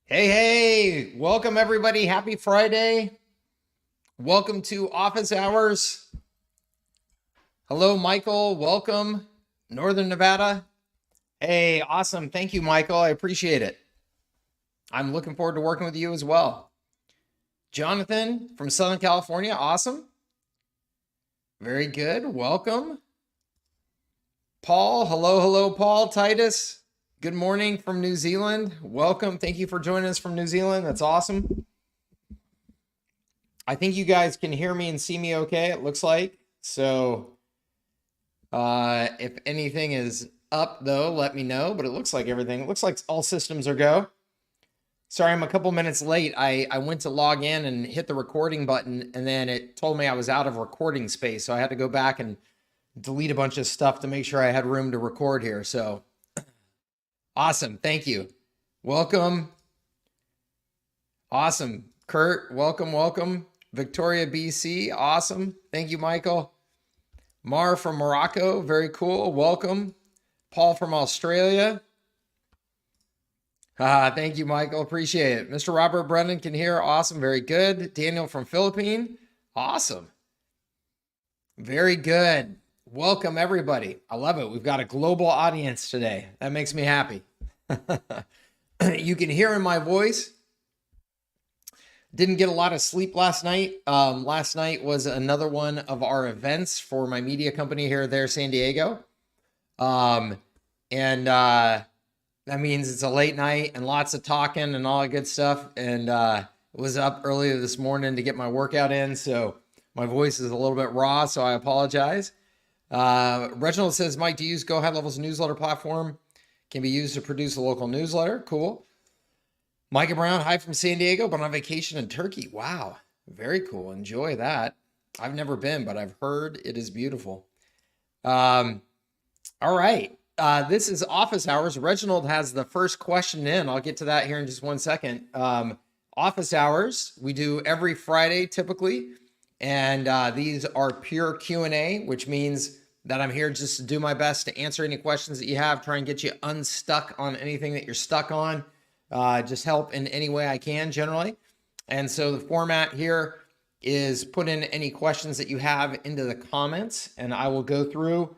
Hey, hey, welcome everybody. Happy Friday. Welcome to office hours. Hello, Michael. Welcome, Northern Nevada. Hey, awesome. Thank you, Michael. I appreciate it. I'm looking forward to working with you as well. Jonathan from Southern California. Awesome. Very good. Welcome. Paul. Hello, hello, Paul. Titus. Good morning from New Zealand. Welcome. Thank you for joining us from New Zealand. That's awesome. I think you guys can hear me and see me okay, it looks like. So if anything is up though, let me know, but it looks like all systems are go. Sorry, I'm a couple minutes late. I went to log in and hit the recording button, and then it told me I was out of recording space. So I had to go back and delete a bunch of stuff to make sure I had room to record here. So awesome. Thank you. Welcome. Awesome. Kurt, welcome, welcome. Victoria, BC, awesome. Thank you, Michael. Mar from Morocco, very cool. Welcome. Paul from Australia. Thank you, Michael. Appreciate it. Mr. Robert Brennan can hear. Awesome. Very good. Daniel from Philippines. Awesome. Very good. Welcome, everybody. I love it. We've got a global audience today. That makes me happy. You can hear in my voice. Didn't get a lot of sleep last night. Last night was another one of our events for my media company here there, San Diego. That means it's a late night and lots of talking and all that good stuff. And was up earlier this morning to get my workout in. So my voice is a little bit raw, so I apologize. Reginald says, Mike, do you use Go HighLevel's newsletter platform? Can be used to produce a local newsletter. Cool. Micah Brown, hi from San Diego, but on vacation in Turkey. Wow, very cool. Enjoy that. I've never been, but I've heard it is beautiful. All right. This is office hours. Reginald has the first question in. I'll get to that here in just 1 second. Office hours, we do every Friday typically. And these are pure Q&A, which means that I'm here just to do my best to answer any questions that you have, try and get you unstuck on anything that you're stuck on. Just help in any way I can generally. And so the format here is put in any questions that you have into the comments, and I will go through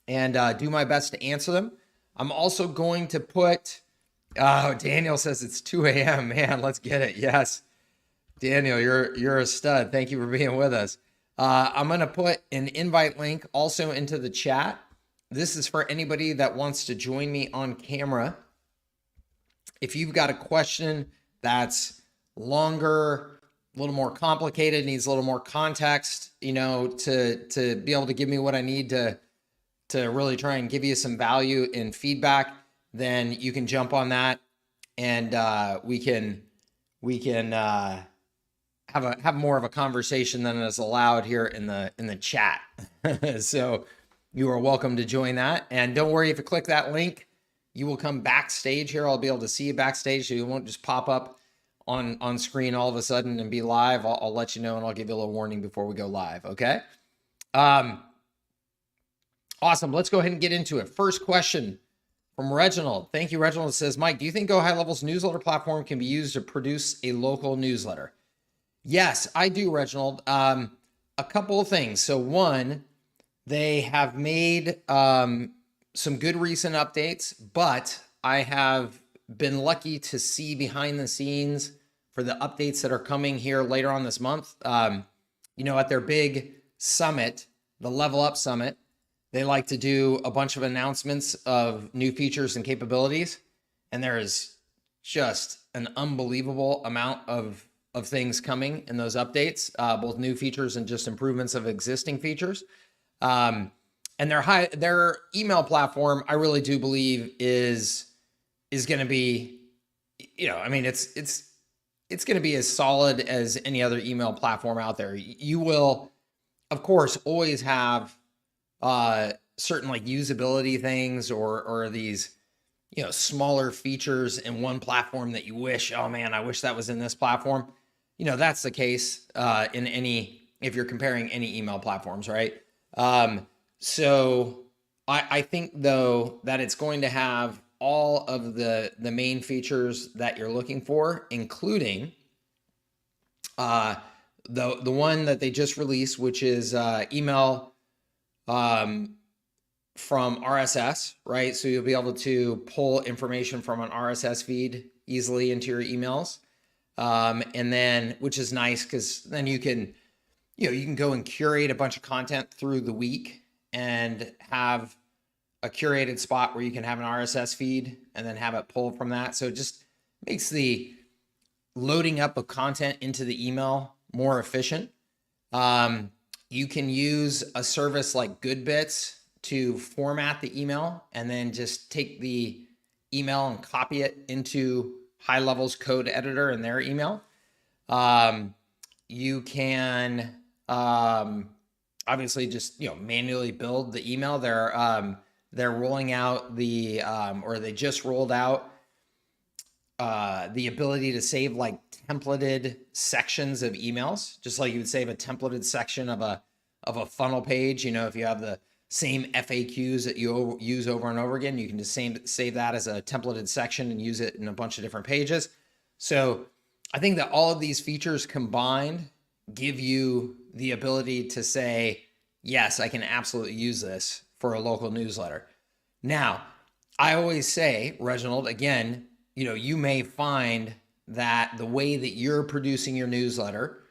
and do my best to answer them. I'm also going to put, Daniel says it's 2 a.m. Man, let's get it. Yes. Daniel, you're a stud. Thank you for being with us. I'm going to put an invite link also into the chat. This is for anybody that wants to join me on camera. If you've got a question that's longer, a little more complicated, needs a little more context, to be able to give me what I need to really try and give you some value in feedback, then you can jump on that, and we can have more of a conversation than is allowed here in the chat. So you are welcome to join that, and don't worry if you click that link. You will come backstage here. I'll be able to see you backstage, so you won't just pop up on screen all of a sudden and be live. I'll let you know, and I'll give you a little warning before we go live, okay? Awesome. Let's go ahead and get into it. First question from Reginald. Thank you, Reginald. It says, Mike, do you think Go HighLevel's newsletter platform can be used to produce a local newsletter? Yes, I do, Reginald. A couple of things. So one, they have made some good recent updates, but I have been lucky to see behind the scenes for the updates that are coming here later on this month. At their big summit, the Level Up Summit, they like to do a bunch of announcements of new features and capabilities. And there is just an unbelievable amount of things coming in those updates, both new features and just improvements of existing features. And their email platform, I really do believe is going to be, it's going to be as solid as any other email platform out there. You will, of course, always have certain like usability things or these, smaller features in one platform that you wish, oh man, I wish that was in this platform. That's the case if you're comparing any email platforms, right? So I think though that it's going to have all of the main features that you're looking for, including the one that they just released, which is email from RSS, right? So you'll be able to pull information from an RSS feed easily into your emails. And then, which is nice because then you can go and curate a bunch of content through the week and have a curated spot where you can have an RSS feed and then have it pull from that. So it just makes the loading up of content into the email more efficient. You can use a service like GoodBits to format the email and then just take the email and copy it into HighLevel's code editor in their email. You can obviously just manually build the email. They're rolling out or they just rolled out the ability to save like templated sections of emails, just like you would save a templated section of a funnel page. If you have the same FAQs that you use over and over again, you can just save that as a templated section and use it in a bunch of different pages. So I think that all of these features combined give you the ability to say, yes, I can absolutely use this for a local newsletter. Now, I always say, Reginald, again, you may find that the way that you're producing your newsletter,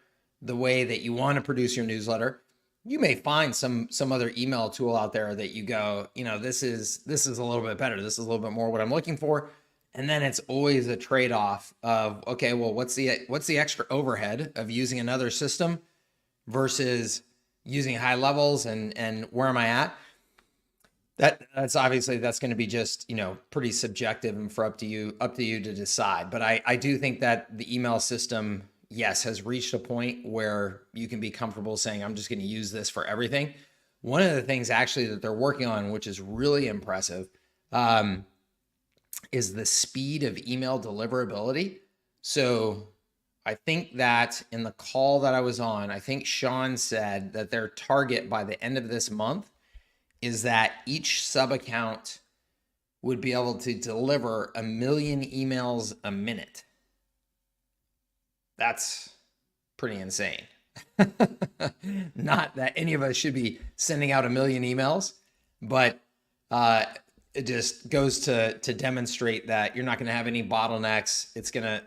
the way that you want to produce your newsletter, you may find some other email tool out there that you go, this is a little bit better. This is a little bit more what I'm looking for. And then it's always a trade-off of, okay, well, what's the extra overhead of using another system versus using HighLevels and where am I at? That's obviously going to be just, pretty subjective and for up to you to decide. But I do think that the email system, yes, has reached a point where you can be comfortable saying, I'm just going to use this for everything. One of the things actually that they're working on, which is really impressive, is the speed of email deliverability. So I think that in the call that I was on, I think Sean said that their target by the end of this month is that each sub account would be able to deliver 1 million emails a minute. That's pretty insane. Not that any of us should be sending out 1 million emails, but it just goes to demonstrate that you're not going to have any bottlenecks. It's gonna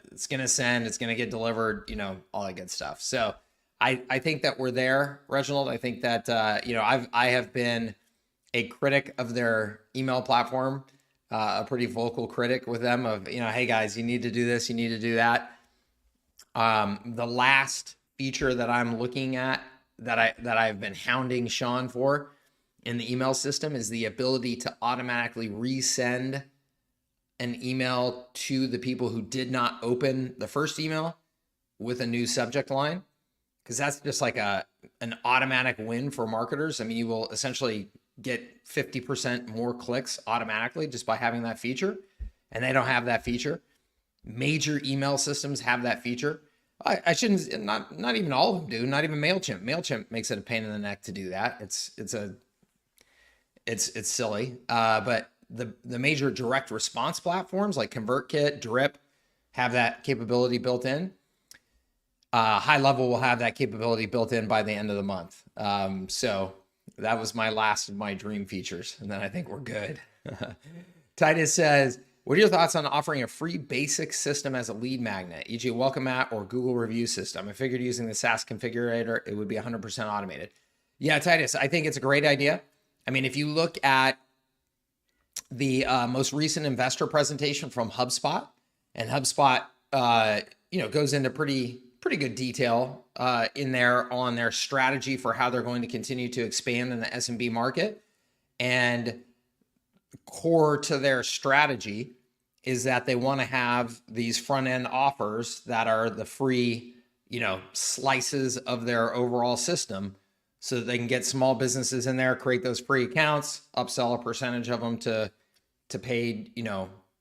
send. It's gonna get delivered. All that good stuff. So I think that we're there, Reginald. I think that I have been a critic of their email platform, a pretty vocal critic with them of hey guys, you need to do this, you need to do that. The last feature that I'm looking at that I've been hounding Sean for in the email system is the ability to automatically resend an email to the people who did not open the first email with a new subject line, because that's just like an automatic win for marketers. I mean, you will essentially get 50% more clicks automatically just by having that feature, and they don't have that feature. Major email systems have that feature. I shouldn't, not even all of them do, not even MailChimp. MailChimp makes it a pain in the neck to do that. It's silly. But the major direct response platforms like ConvertKit, Drip have that capability built in. HighLevel will have that capability built in by the end of the month. So that was my last of my dream features, and then I think we're good. Titus says, what are your thoughts on offering a free basic system as a lead magnet, e.g. welcome mat or Google review system? I figured using the SaaS configurator, it would be 100% automated. Yeah, Titus, I think it's a great idea. I mean, if you look at the most recent investor presentation from HubSpot, and HubSpot, goes into pretty good detail in there on their strategy for how they're going to continue to expand in the SMB market. And core to their strategy is that they want to have these front-end offers that are the free, slices of their overall system, so that they can get small businesses in there, create those free accounts, upsell a percentage of them to paid,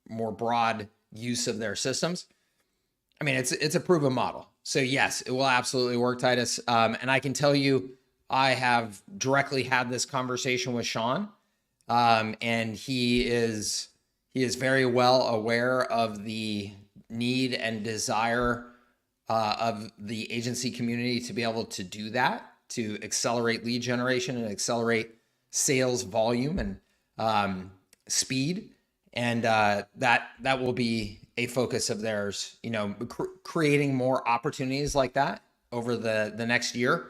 more broad use of their systems. I mean, it's a proven model. So yes, it will absolutely work, Titus. And I can tell you, I have directly had this conversation with Sean, and he is, He is very well aware of the need and desire of the agency community to be able to do that, to accelerate lead generation and accelerate sales volume and speed. And that will be a focus of theirs, creating more opportunities like that over the next year.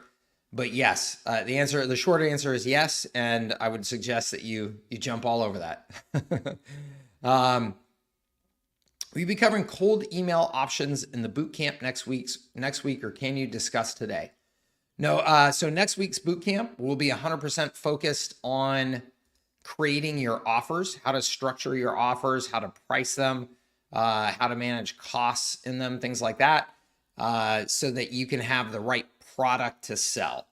But yes, the short answer is yes, and I would suggest that you jump all over that. Will you be covering cold email options in the boot camp next week, or can you discuss today? No. So next week's boot camp will be 100% focused on creating your offers, how to structure your offers, how to price them, how to manage costs in them, things like that, so that you can have the right product to sell.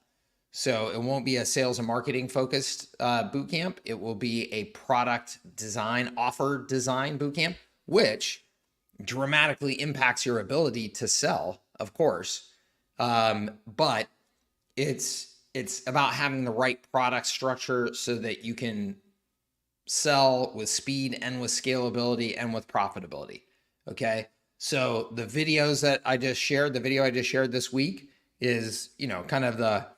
So it won't be a sales and marketing focused boot camp. It will be a product design, offer design boot camp, which dramatically impacts your ability to sell, of course. But it's about having the right product structure so that you can sell with speed and with scalability and with profitability. Okay. So the videos that I just shared, the video I just shared this week is, kind of a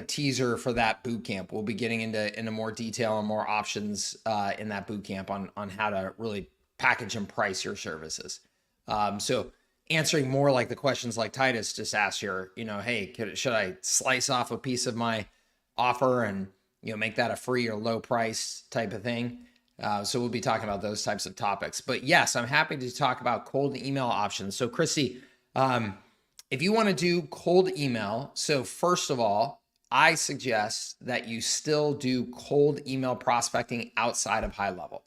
teaser for that boot camp. We'll be getting into more detail and more options in that boot camp on how to really package and price your services. So answering more like the questions like Titus just asked here, hey, should I slice off a piece of my offer and, make that a free or low price type of thing? So we'll be talking about those types of topics. But yes, I'm happy to talk about cold email options. So Christy, if you want to do cold email, so first of all, I suggest that you still do cold email prospecting outside of HighLevel.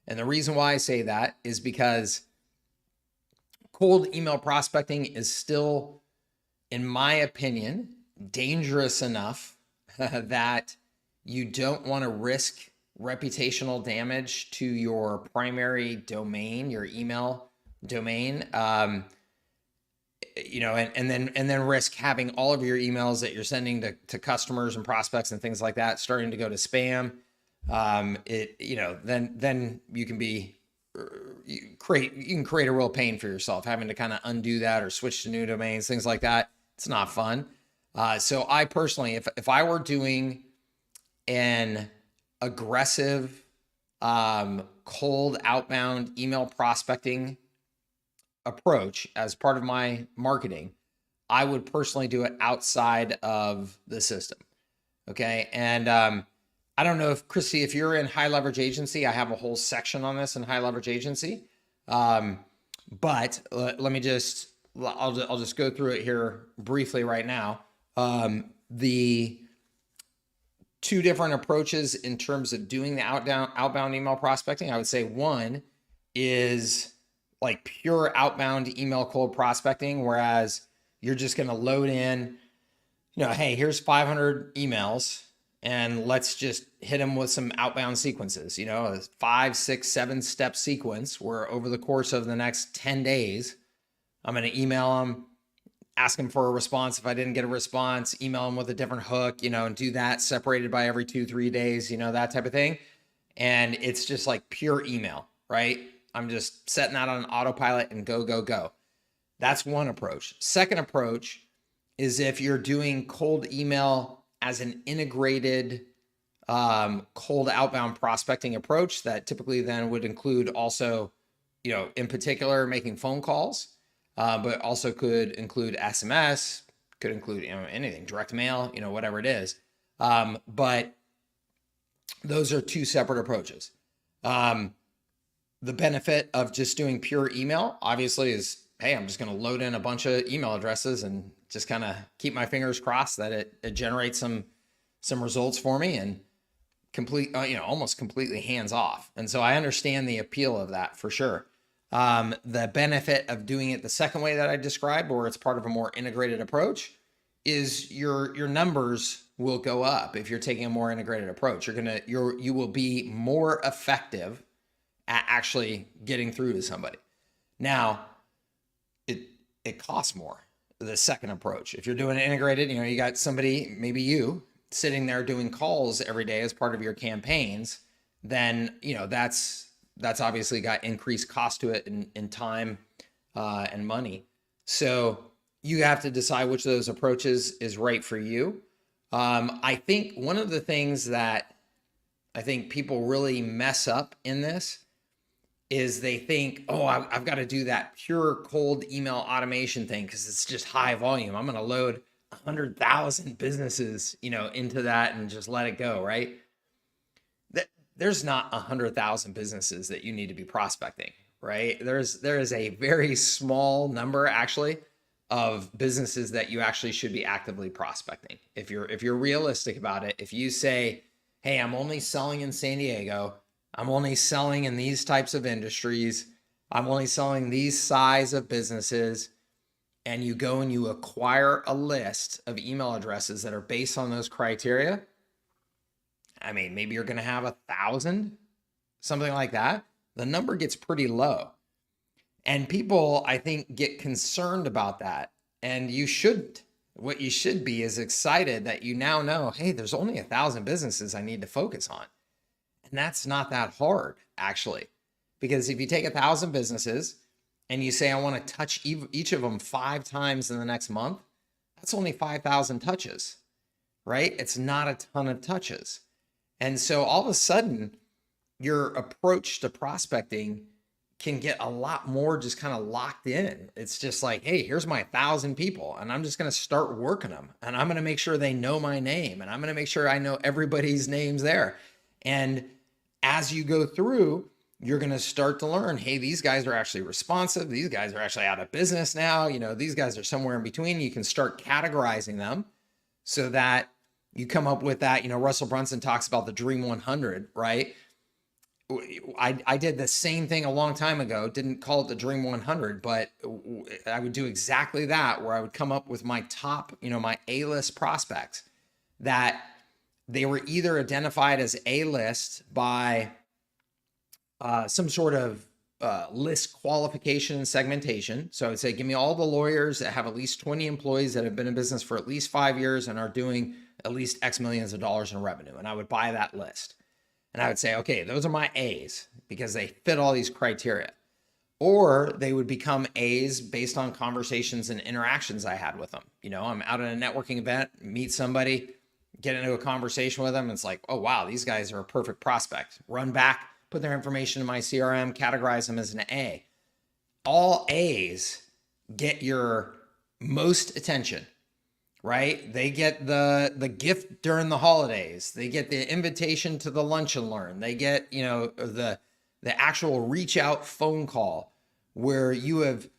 And the reason why I say that is because cold email prospecting is still, in my opinion, dangerous enough that you don't want to risk reputational damage to your primary domain, your email domain, and then risk having all of your emails that you're sending to customers and prospects and things like that starting to go to spam. Then you can create a real pain for yourself, having to kind of undo that or switch to new domains, things like that. It's not fun. So I personally, if I were doing an aggressive, cold outbound email prospecting approach as part of my marketing, I would personally do it outside of the system. Okay. And, I don't know if Christy, if you're in high leverage agency, I have a whole section on this in high leverage agency. But let me I'll just go through it here briefly right now. The two different approaches in terms of doing the outbound email prospecting, I would say one is like pure outbound email cold prospecting, whereas you're just going to load in, hey, here's 500 emails and let's just hit them with some outbound sequences, a 5, 6, 7 step sequence where over the course of the next 10 days, I'm going to email them, ask them for a response. If I didn't get a response, email them with a different hook, and do that separated by every 2-3 days, that type of thing. And it's just like pure email, right? I'm just setting that on autopilot and go, go, go. That's one approach. Second approach is if you're doing cold email as an integrated cold outbound prospecting approach that typically then would include also, in particular, making phone calls, but also could include SMS, could include anything, direct mail, whatever it is. But those are two separate approaches. The benefit of just doing pure email, obviously, is, hey, I'm just going to load in a bunch of email addresses and just kind of keep my fingers crossed that it generates some results for me and almost completely hands off. And so I understand the appeal of that for sure. The benefit of doing it the second way that I described, where it's part of a more integrated approach, is your numbers will go up if you're taking a more integrated approach. You will be more effective at actually getting through to somebody. Now, it costs more, the second approach. If you're doing it integrated, you got somebody, maybe you, sitting there doing calls every day as part of your campaigns, then, that's obviously got increased cost to it in time and money. So you have to decide which of those approaches is right for you. I think one of the things that I think people really mess up in this is they think, oh, I've got to do that pure cold email automation thing because it's just high volume. I'm going to load 100,000 businesses, into that and just let it go, right? There's not 100,000 businesses that you need to be prospecting, right? There is a very small number actually of businesses that you actually should be actively prospecting. If you're realistic about it, if you say, hey, I'm only selling in San Diego, I'm only selling in these types of industries, I'm only selling these size of businesses, and you go and you acquire a list of email addresses that are based on those criteria, I mean, maybe you're going to have 1,000, something like that. The number gets pretty low. And people, I think, get concerned about that. And you shouldn't. What you should be is excited that you now know, hey, there's only 1,000 businesses I need to focus on. And that's not that hard, actually. Because if you take 1,000 businesses and you say, I want to touch each of them 5 times in the next month, that's only 5,000 touches, right? It's not a ton of touches. And so all of a sudden, your approach to prospecting can get a lot more just kind of locked in. It's just like, hey, here's my 1,000 people, and I'm just going to start working them. And I'm going to make sure they know my name, and I'm going to make sure I know everybody's names there. And as you go through, you're going to start to learn, hey, these guys are actually responsive. These guys are actually out of business now. These guys are somewhere in between. You can start categorizing them so that you come up with that. Russell Brunson talks about the Dream 100, right? I did the same thing a long time ago, didn't call it the Dream 100, but I would do exactly that, where I would come up with my top, my A-list prospects that they were either identified as A-list by some sort of list qualification and segmentation. So I would say, give me all the lawyers that have at least 20 employees that have been in business for at least 5 years and are doing at least X millions of dollars in revenue. And I would buy that list. And I would say, okay, those are my A's because they fit all these criteria. Or they would become A's based on conversations and interactions I had with them. I'm out at a networking event, meet somebody, get into a conversation with them. And it's like, oh, wow, these guys are a perfect prospect. Run back, put their information in my CRM, categorize them as an A. All A's get your most attention, right? They get the gift during the holidays. They get the invitation to the lunch and learn. They get, the actual reach out phone call where you have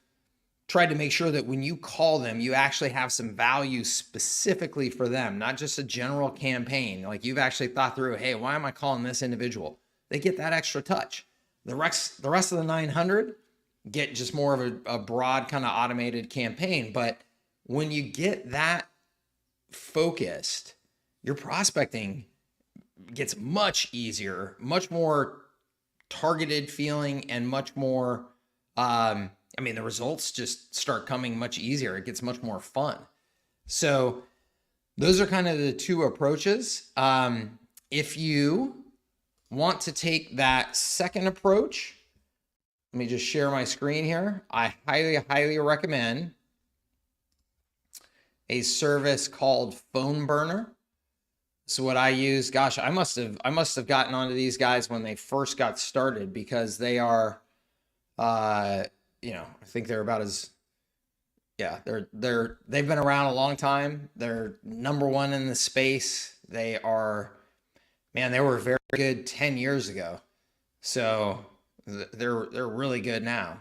tried to make sure that when you call them, you actually have some value specifically for them, not just a general campaign. Like you've actually thought through, hey, why am I calling this individual? They get that extra touch. The rest of the 900 get just more of a broad kind of automated campaign. But when you get that focused, your prospecting gets much easier, much more targeted feeling, and much more, the results just start coming much easier. It gets much more fun. So those are kind of the two approaches. If you want to take that second approach, let me just share my screen here. I highly recommend a service called Phone Burner. So what I use, gosh, I must have gotten onto these guys when they first got started because they are, I think they're about as, they've been around a long time. They're number one in the space. They were very good 10 years ago. So they're really good now.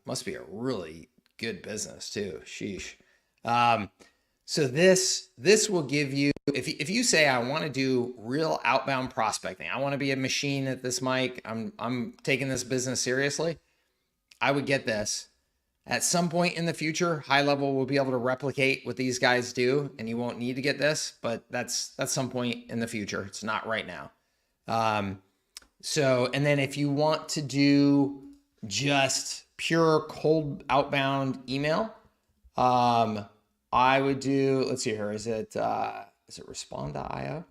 Must be a really good business too. Sheesh. So this will give you, if you say, I want to do real outbound prospecting, I want to be a machine at this, Mike, I'm taking this business seriously, I would get this. At some point in the future, HighLevel will be able to replicate what these guys do, and you won't need to get this, but that's some point in the future. It's not right now. And then if you want to do just pure cold outbound email, I would do, let's see here, is it Respond.io?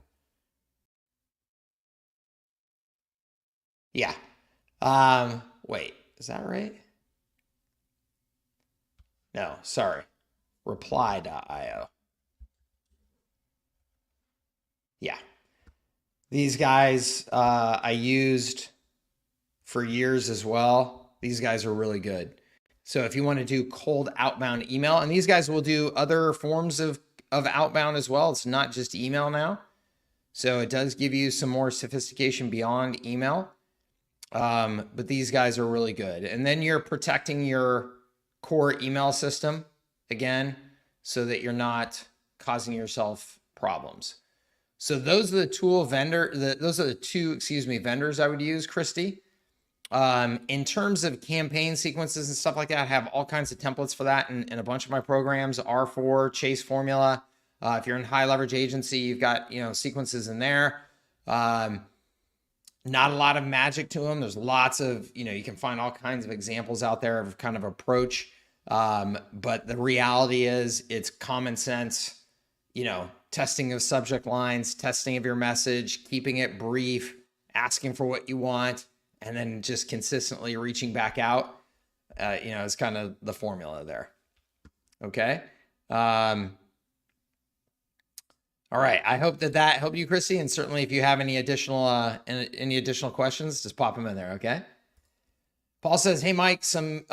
Yeah. Wait, is that right? No, sorry. Reply.io. Yeah. These guys I used for years as well. These guys are really good. So if you want to do cold outbound email, and these guys will do other forms of outbound as well. It's not just email now. So it does give you some more sophistication beyond email. But these guys are really good. And then you're protecting your core email system again, so that you're not causing yourself problems. So those are the those are the two, vendors I would use, Christy. In terms of campaign sequences and stuff like that, I have all kinds of templates for that. And a bunch of my programs are for Chase Formula. If you're in high leverage agency, you've got, sequences in there. Not a lot of magic to them. There's lots of, you can find all kinds of examples out there of kind of approach. But the reality is it's common sense, testing of subject lines, testing of your message, keeping it brief, asking for what you want, and then just consistently reaching back out, is kind of the formula there. Okay. All right. I hope that helped you, Christy. And certainly if you have any additional questions, just pop them in there. Okay. Paul says, hey, Mike, some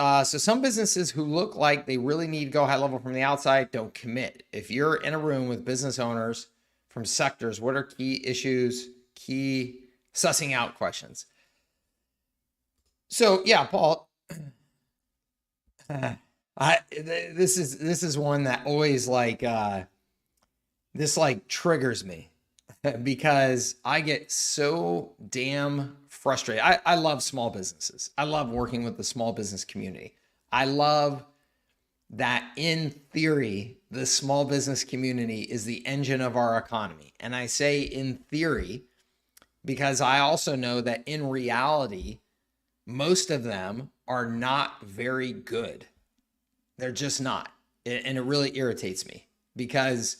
businesses who look like they really need to go high level from the outside don't commit. If you're in a room with business owners from sectors, what are key issues, key sussing out questions? So yeah, Paul, this is one that always this triggers me because I get so damn frustrated. I love small businesses. I love working with the small business community. I love that in theory, the small business community is the engine of our economy. And I say in theory because I also know that in reality, most of them are not very good. They're just not. And it really irritates me because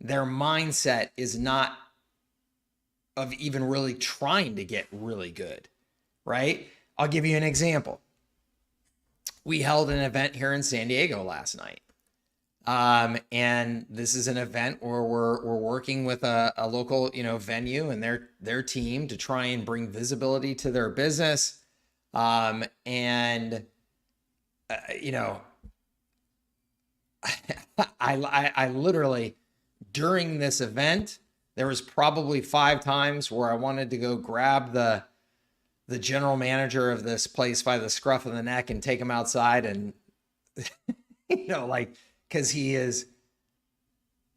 their mindset is not of even really trying to get really good, right? I'll give you an example. We held an event here in San Diego last night. And this is an event where we're working with a local, venue and their team to try and bring visibility to their business. I literally, during this event, there was probably 5 times where I wanted to go grab the general manager of this place by the scruff of the neck and take him outside and, because he is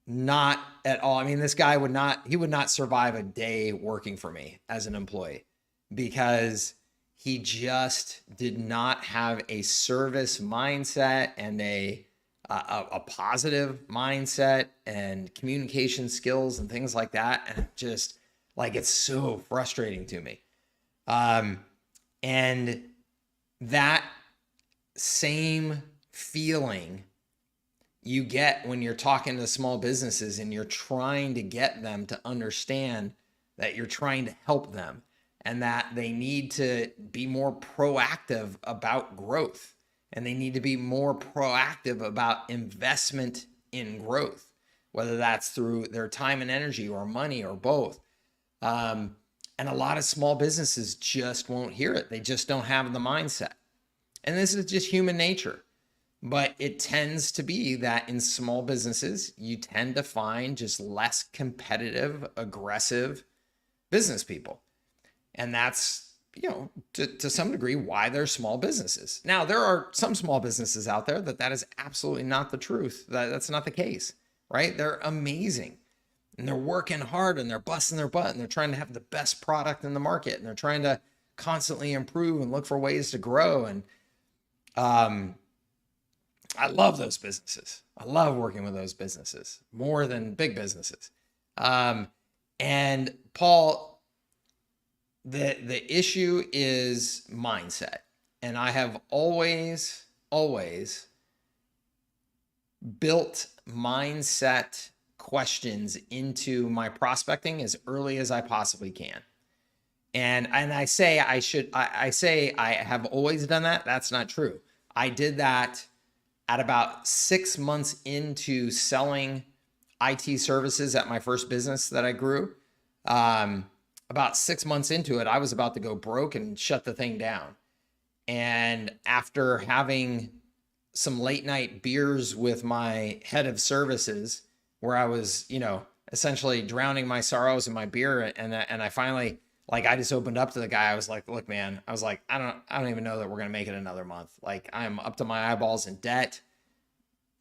not at all. I mean, this guy would not survive a day working for me as an employee because he just did not have a service mindset and a positive mindset and communication skills and things like that. And just it's so frustrating to me. And that same feeling you get when you're talking to small businesses and you're trying to get them to understand that you're trying to help them and that they need to be more proactive about growth. And they need to be more proactive about investment in growth, whether that's through their time and energy or money or both. And a lot of small businesses just won't hear it. They just don't have the mindset. And this is just human nature. But it tends to be that in small businesses, you tend to find just less competitive, aggressive business people. And that's, to some degree, why they're small businesses. Now, there are some small businesses out there that is absolutely not the truth. That's not the case, right? They're amazing. And they're working hard and they're busting their butt and they're trying to have the best product in the market and they're trying to constantly improve and look for ways to grow. And I love those businesses. I love working with those businesses more than big businesses. And Paul, the issue is mindset. And I have always built mindset questions into my prospecting as early as I possibly can. And I say I have always done that. That's not true. I did that at about 6 months into selling IT services at my first business that I grew. About 6 months into it, I was about to go broke and shut the thing down. And after having some late night beers with my head of services, where I was, essentially drowning my sorrows in my beer, and I finally, like, I just opened up to the guy. I was like, "Look, man," I was like, I don't even know that we're gonna make it another month. Like, I'm up to my eyeballs in debt.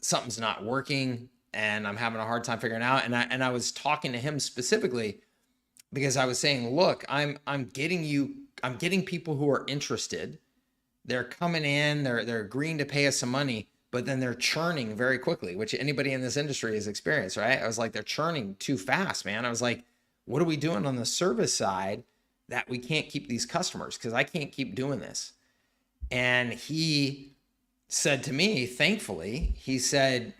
Something's not working, and I'm having a hard time figuring it out." And I was talking to him specifically because I was saying, "Look, I'm getting people who are interested. They're coming in, they're agreeing to pay us some money, but then they're churning very quickly," which anybody in this industry has experienced, right? I was like, they're churning too fast, man. I was like, what are we doing on the service side that we can't keep these customers? Because I can't keep doing this. And he said to me, thankfully, he said,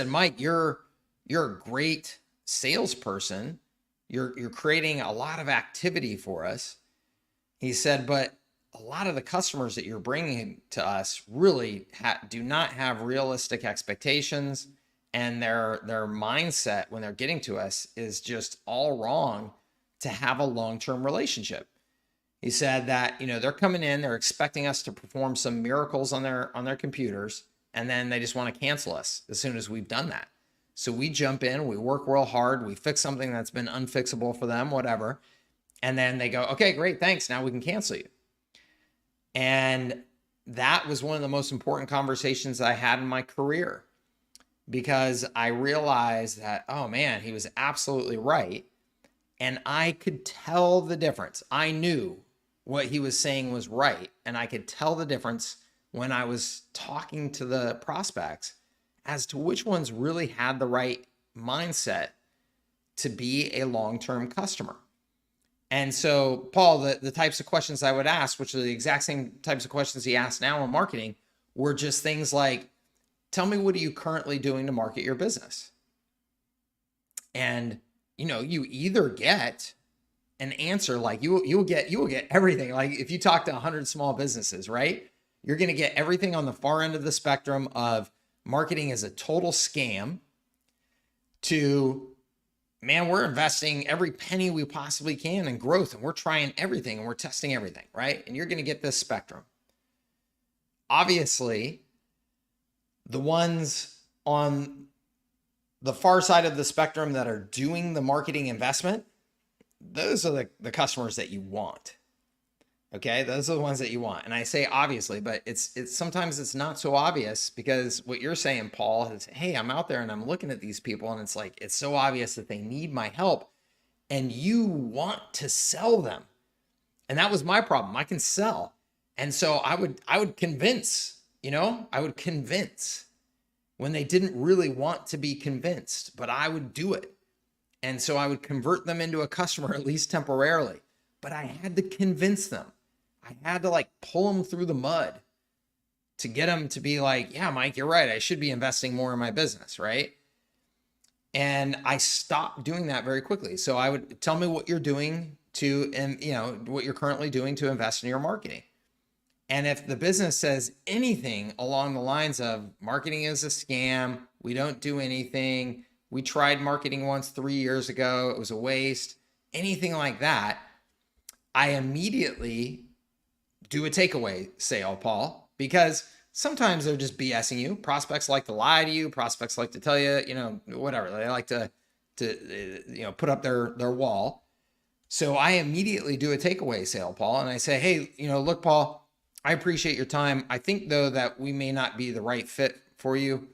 "Mike, you're a great salesperson. You're creating a lot of activity for us." He said, "But a lot of the customers that you're bringing to us really do not have realistic expectations, and their mindset when they're getting to us is just all wrong to have a long-term relationship." He said that, they're coming in, they're expecting us to perform some miracles on their computers, and then they just want to cancel us as soon as we've done that. So we jump in, we work real hard, we fix something that's been unfixable for them, whatever, and then they go, "Okay, great, thanks, now we can cancel you." And that was one of the most important conversations I had in my career, because I realized that, oh man, he was absolutely right. And I could tell the difference. I knew what he was saying was right. And I could tell the difference when I was talking to the prospects as to which ones really had the right mindset to be a long-term customer. And so, Paul, the types of questions I would ask, which are the exact same types of questions he asked now in marketing, were just things like, "Tell me, what are you currently doing to market your business?" And, you either get an answer, like you will get everything. Like, if you talk to 100 small businesses, right, you're going to get everything on the far end of the spectrum of marketing is a total scam to, man, we're investing every penny we possibly can in growth, and we're trying everything and we're testing everything, right? And you're going to get this spectrum. Obviously, the ones on the far side of the spectrum that are doing the marketing investment, those are the customers that you want. Okay, those are the ones that you want. And I say obviously, but it's sometimes it's not so obvious, because what you're saying, Paul, is, hey, I'm out there and I'm looking at these people, and it's like, it's so obvious that they need my help, and you want to sell them. And that was my problem. I can sell. And so I would convince, I would convince when they didn't really want to be convinced, but I would do it. And so I would convert them into a customer, at least temporarily, but I had to convince them. I had to pull them through the mud to get them to be like, "Yeah, Mike, you're right. I should be investing more in my business," right? And I stopped doing that very quickly. So I would tell me what you're doing to, and what you're currently doing to invest in your marketing. And if the business says anything along the lines of marketing is a scam, we don't do anything, we tried marketing once 3 years ago, it was a waste, anything like that, I immediately do a takeaway sale, Paul, because sometimes they're just BSing you. Prospects like to lie to you. Prospects like to tell you, whatever. They like to put up their wall. So I immediately do a takeaway sale, Paul. And I say, "Hey, look, Paul, I appreciate your time. I think, though, that we may not be the right fit for you.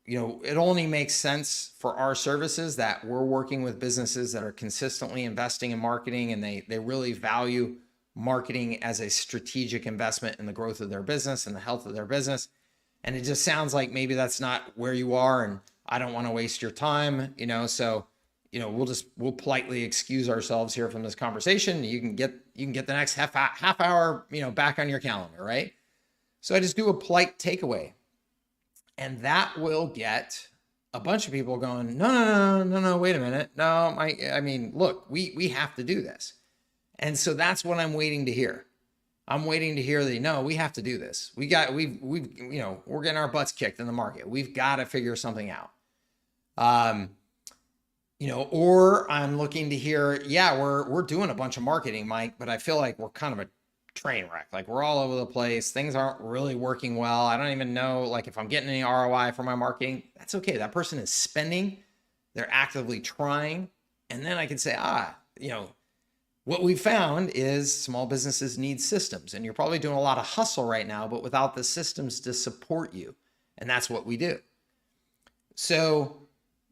It only makes sense for our services that we're working with businesses that are consistently investing in marketing, and they really value marketing as a strategic investment in the growth of their business and the health of their business. And it just sounds like maybe that's not where you are, and I don't want to waste your time, so, we'll politely excuse ourselves here from this conversation. You can get the next half hour, back on your calendar, right?" So I just do a polite takeaway. And that will get a bunch of people going, no, wait a minute. No, look, we have to do this. And so that's what I'm waiting to hear. I'm waiting to hear that, no, we have to do this. We're getting our butts kicked in the market. We've got to figure something out. Or I'm looking to hear, yeah, we're doing a bunch of marketing, Mike, but I feel like we're kind of a train wreck. Like we're all over the place. Things aren't really working well. I don't even know, like, if I'm getting any ROI for my marketing. That's okay. That person is spending. They're actively trying. And then I can say, what we found is small businesses need systems, and you're probably doing a lot of hustle right now, but without the systems to support you. And that's what we do. So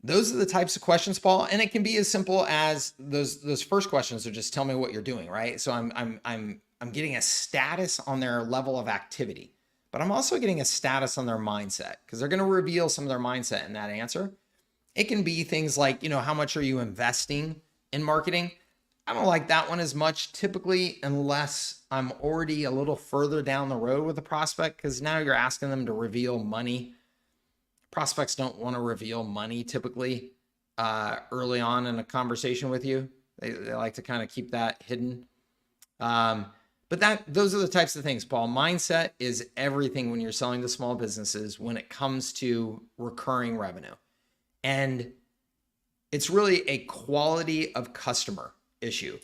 those are the types of questions, Paul. And it can be as simple as those first questions are just tell me what you're doing, right? So I'm getting a status on their level of activity, but I'm also getting a status on their mindset, because they're going to reveal some of their mindset in that answer. It can be things like, how much are you investing in marketing? I don't like that one as much typically, unless I'm already a little further down the road with a prospect, because now you're asking them to reveal money. Prospects don't want to reveal money typically early on in a conversation with you. They like to kind of keep that hidden. But those are the types of things, Paul. Mindset is everything when you're selling to small businesses when it comes to recurring revenue. And it's really a quality of customer issue.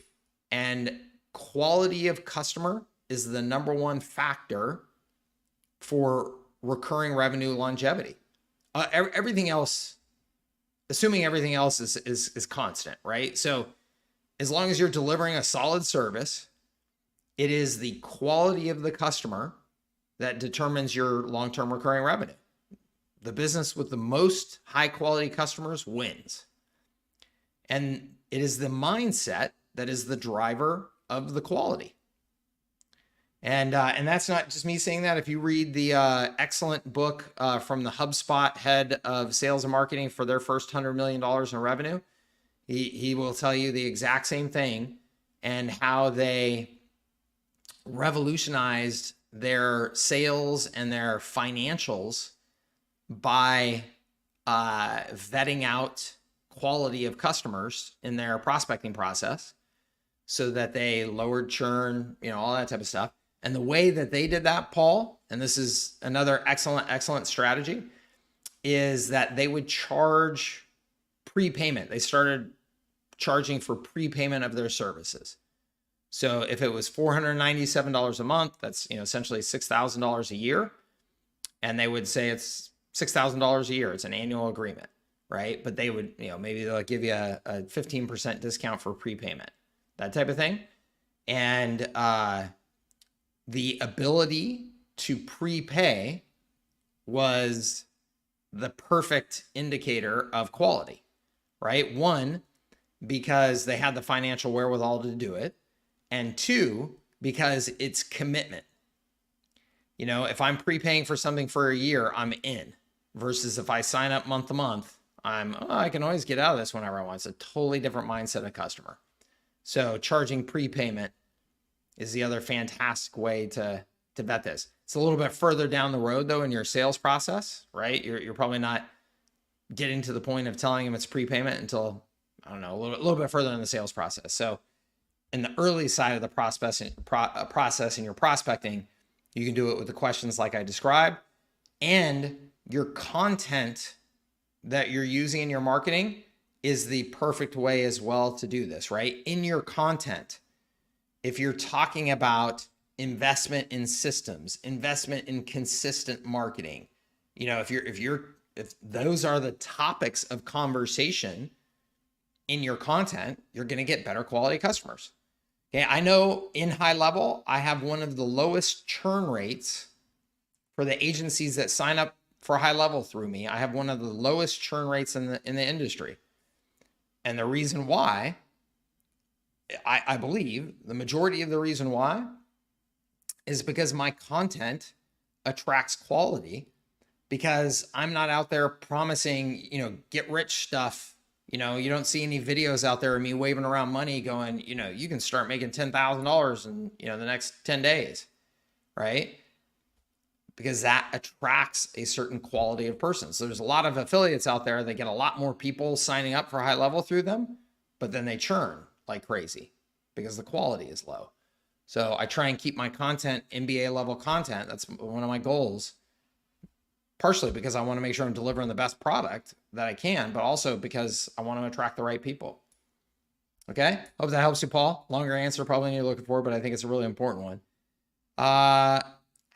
And quality of customer is the number one factor for recurring revenue longevity. Everything else, assuming everything else is constant, right? So as long as you're delivering a solid service, it is the quality of the customer that determines your long-term recurring revenue. The business with the most high quality customers wins. And it is the mindset that is the driver of the quality. And that's not just me saying that. If you read the excellent book from the HubSpot head of sales and marketing for their first $100 million in revenue, he will tell you the exact same thing, and how they revolutionized their sales and their financials by vetting out quality of customers in their prospecting process, so that they lowered churn, all that type of stuff. And the way that they did that, Paul, and this is another excellent strategy, is that they would charge prepayment. They started charging for prepayment of their services. So if it was $497 a month, that's essentially $6,000 a year. And they would say it's $6,000 a year. It's an annual agreement, right? But they would, maybe they'll give you a 15% discount for prepayment, that type of thing. And the ability to prepay was the perfect indicator of quality, right? One, because they had the financial wherewithal to do it. And two, because it's commitment. If I'm prepaying for something for a year, I'm in. Versus if I sign up month to month, I can always get out of this whenever I want. It's a totally different mindset of customer. So charging prepayment is the other fantastic way to vet this. It's a little bit further down the road though in your sales process, right? You're probably not getting to the point of telling them it's prepayment until, I don't know, a little bit further in the sales process. So in the early side of the process in your prospecting, you can do it with the questions like I described, and your content that you're using in your marketing is the perfect way as well to do this, right? In your content, if you're talking about investment in systems, investment in consistent marketing, if those are the topics of conversation in your content, you're going to get better quality customers. Okay, I know in HighLevel, I have one of the lowest churn rates for the agencies that sign up for HighLevel through me. I have one of the lowest churn rates in the industry. And the reason why, I believe the majority of the reason why, is because my content attracts quality, because I'm not out there promising, get rich stuff. You don't see any videos out there of me waving around money going, you can start making $10,000 in, the next 10 days, right? Because that attracts a certain quality of person. So there's a lot of affiliates out there that get a lot more people signing up for HighLevel through them, but then they churn like crazy. because the quality is low. So I try and keep my content MBA level content. That's one of my goals, partially because I want to make sure I'm delivering the best product that I can, but also because I want to attract the right people. Okay. Hope that helps you, Paul. Longer answer probably than you're looking for, but I think it's a really important one. How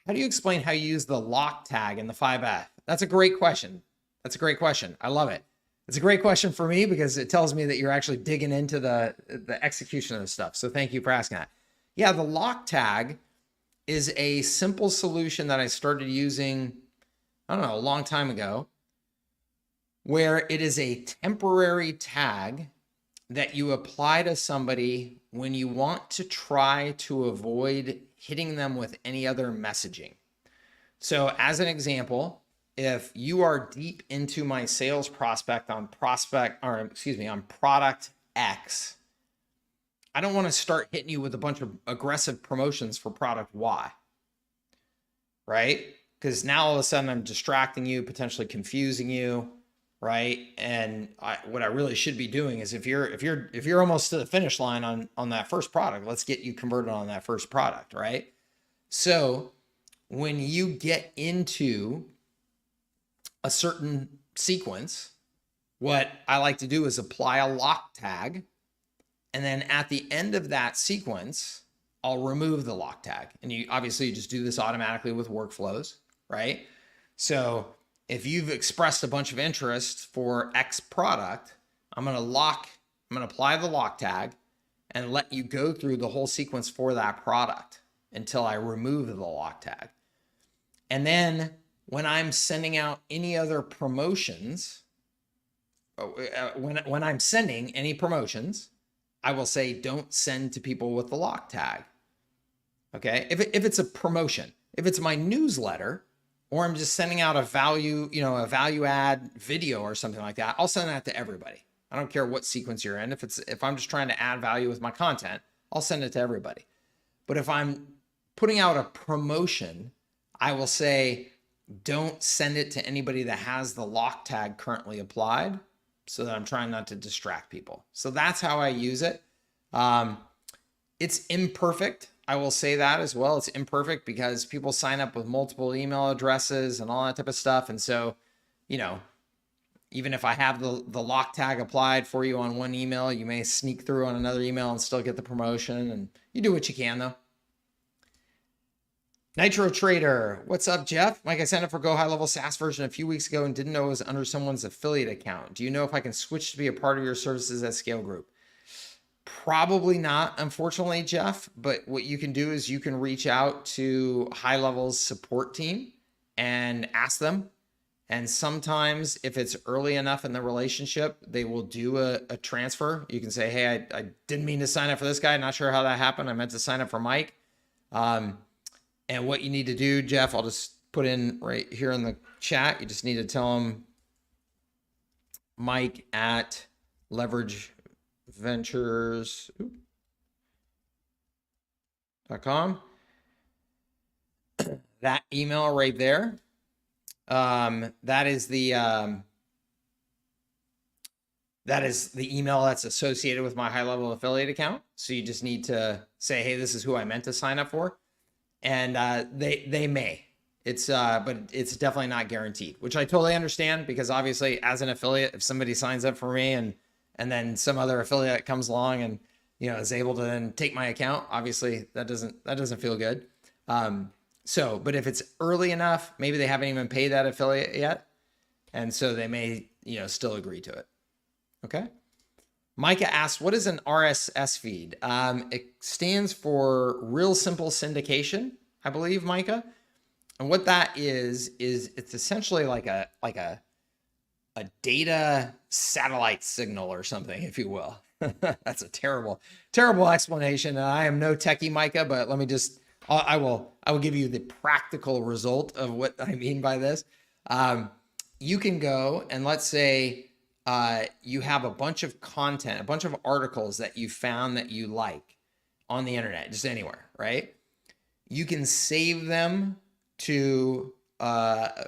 do you explain how you use the lock tag in the 5F? That's a great question. That's a great question. I love it. It's a great question for me because it tells me that you're actually digging into the execution of the stuff. So thank you for asking that. Yeah, the lock tag is a simple solution that I started using, I don't know, a long time ago, where it is a temporary tag that you apply to somebody when you want to try to avoid hitting them with any other messaging. So as an example, if you are deep into my sales prospect on product X, I don't want to start hitting you with a bunch of aggressive promotions for product Y, right? Because now all of a sudden I'm distracting you, potentially confusing you, right? And what I really should be doing is if you're almost to the finish line on that first product, let's get you converted on that first product, right? So when you get into a certain sequence, what I like to do is apply a lock tag. And then at the end of that sequence, I'll remove the lock tag. And you obviously just do this automatically with workflows, right? So if you've expressed a bunch of interest for X product, I'm going to apply the lock tag and let you go through the whole sequence for that product until I remove the lock tag. And then when I'm sending out any other promotions, when I'm sending any promotions, I will say, don't send to people with the lock tag. Okay. If it's a promotion, if it's my newsletter, or I'm just sending out a value add video or something like that, I'll send that to everybody. I don't care what sequence you're in. If I'm just trying to add value with my content, I'll send it to everybody. But if I'm putting out a promotion, I will say, don't send it to anybody that has the lock tag currently applied, so that I'm trying not to distract people. So that's how I use it. It's imperfect. I will say that as well. It's imperfect because people sign up with multiple email addresses and all that type of stuff. And so, even if I have the lock tag applied for you on one email, you may sneak through on another email and still get the promotion, and you do what you can though. Nitro Trader, what's up, Jeff? Mike, I signed up for Go High Level SaaS version a few weeks ago and didn't know it was under someone's affiliate account. Do you know if I can switch to be a part of your services at Scale Group? Probably not, unfortunately, Jeff. But what you can do is you can reach out to HighLevel's support team and ask them. And sometimes if it's early enough in the relationship, they will do a transfer. You can say, hey, I didn't mean to sign up for this guy. Not sure how that happened. I meant to sign up for Mike. And what you need to do, Jeff, I'll just put in right here in the chat. You just need to tell them Mike at leverageventures.com. That email right there. That is the email that's associated with my HighLevel affiliate account. So you just need to say, hey, this is who I meant to sign up for. And they may. But it's definitely not guaranteed, which I totally understand, because obviously as an affiliate, if somebody signs up for me and then some other affiliate comes along and is able to then take my account, obviously that doesn't feel good. But if it's early enough, maybe they haven't even paid that affiliate yet, and so they may still agree to it. Okay. Micah asked, what is an RSS feed? It stands for Real Simple Syndication, I believe, Micah. And what that is it's essentially like a data satellite signal or something, if you will. That's a terrible explanation. And I am no techie, Micah, but let me just, I will give you the practical result of what I mean by this. You can go and let's say, you have a bunch of content, a bunch of articles that you found that you like on the internet, just anywhere, right? You can save them to a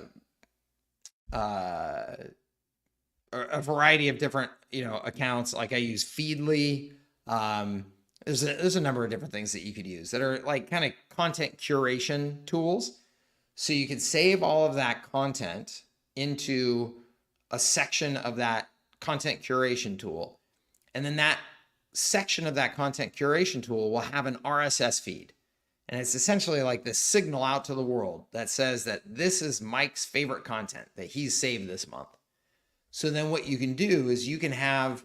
variety of different, accounts. Like I use Feedly. There's a number of different things that you could use that are like kind of content curation tools. So you could save all of that content into a section of that content curation tool. And then that section of that content curation tool will have an RSS feed. And it's essentially like this signal out to the world that says that this is Mike's favorite content that he's saved this month. So then what you can do is you can have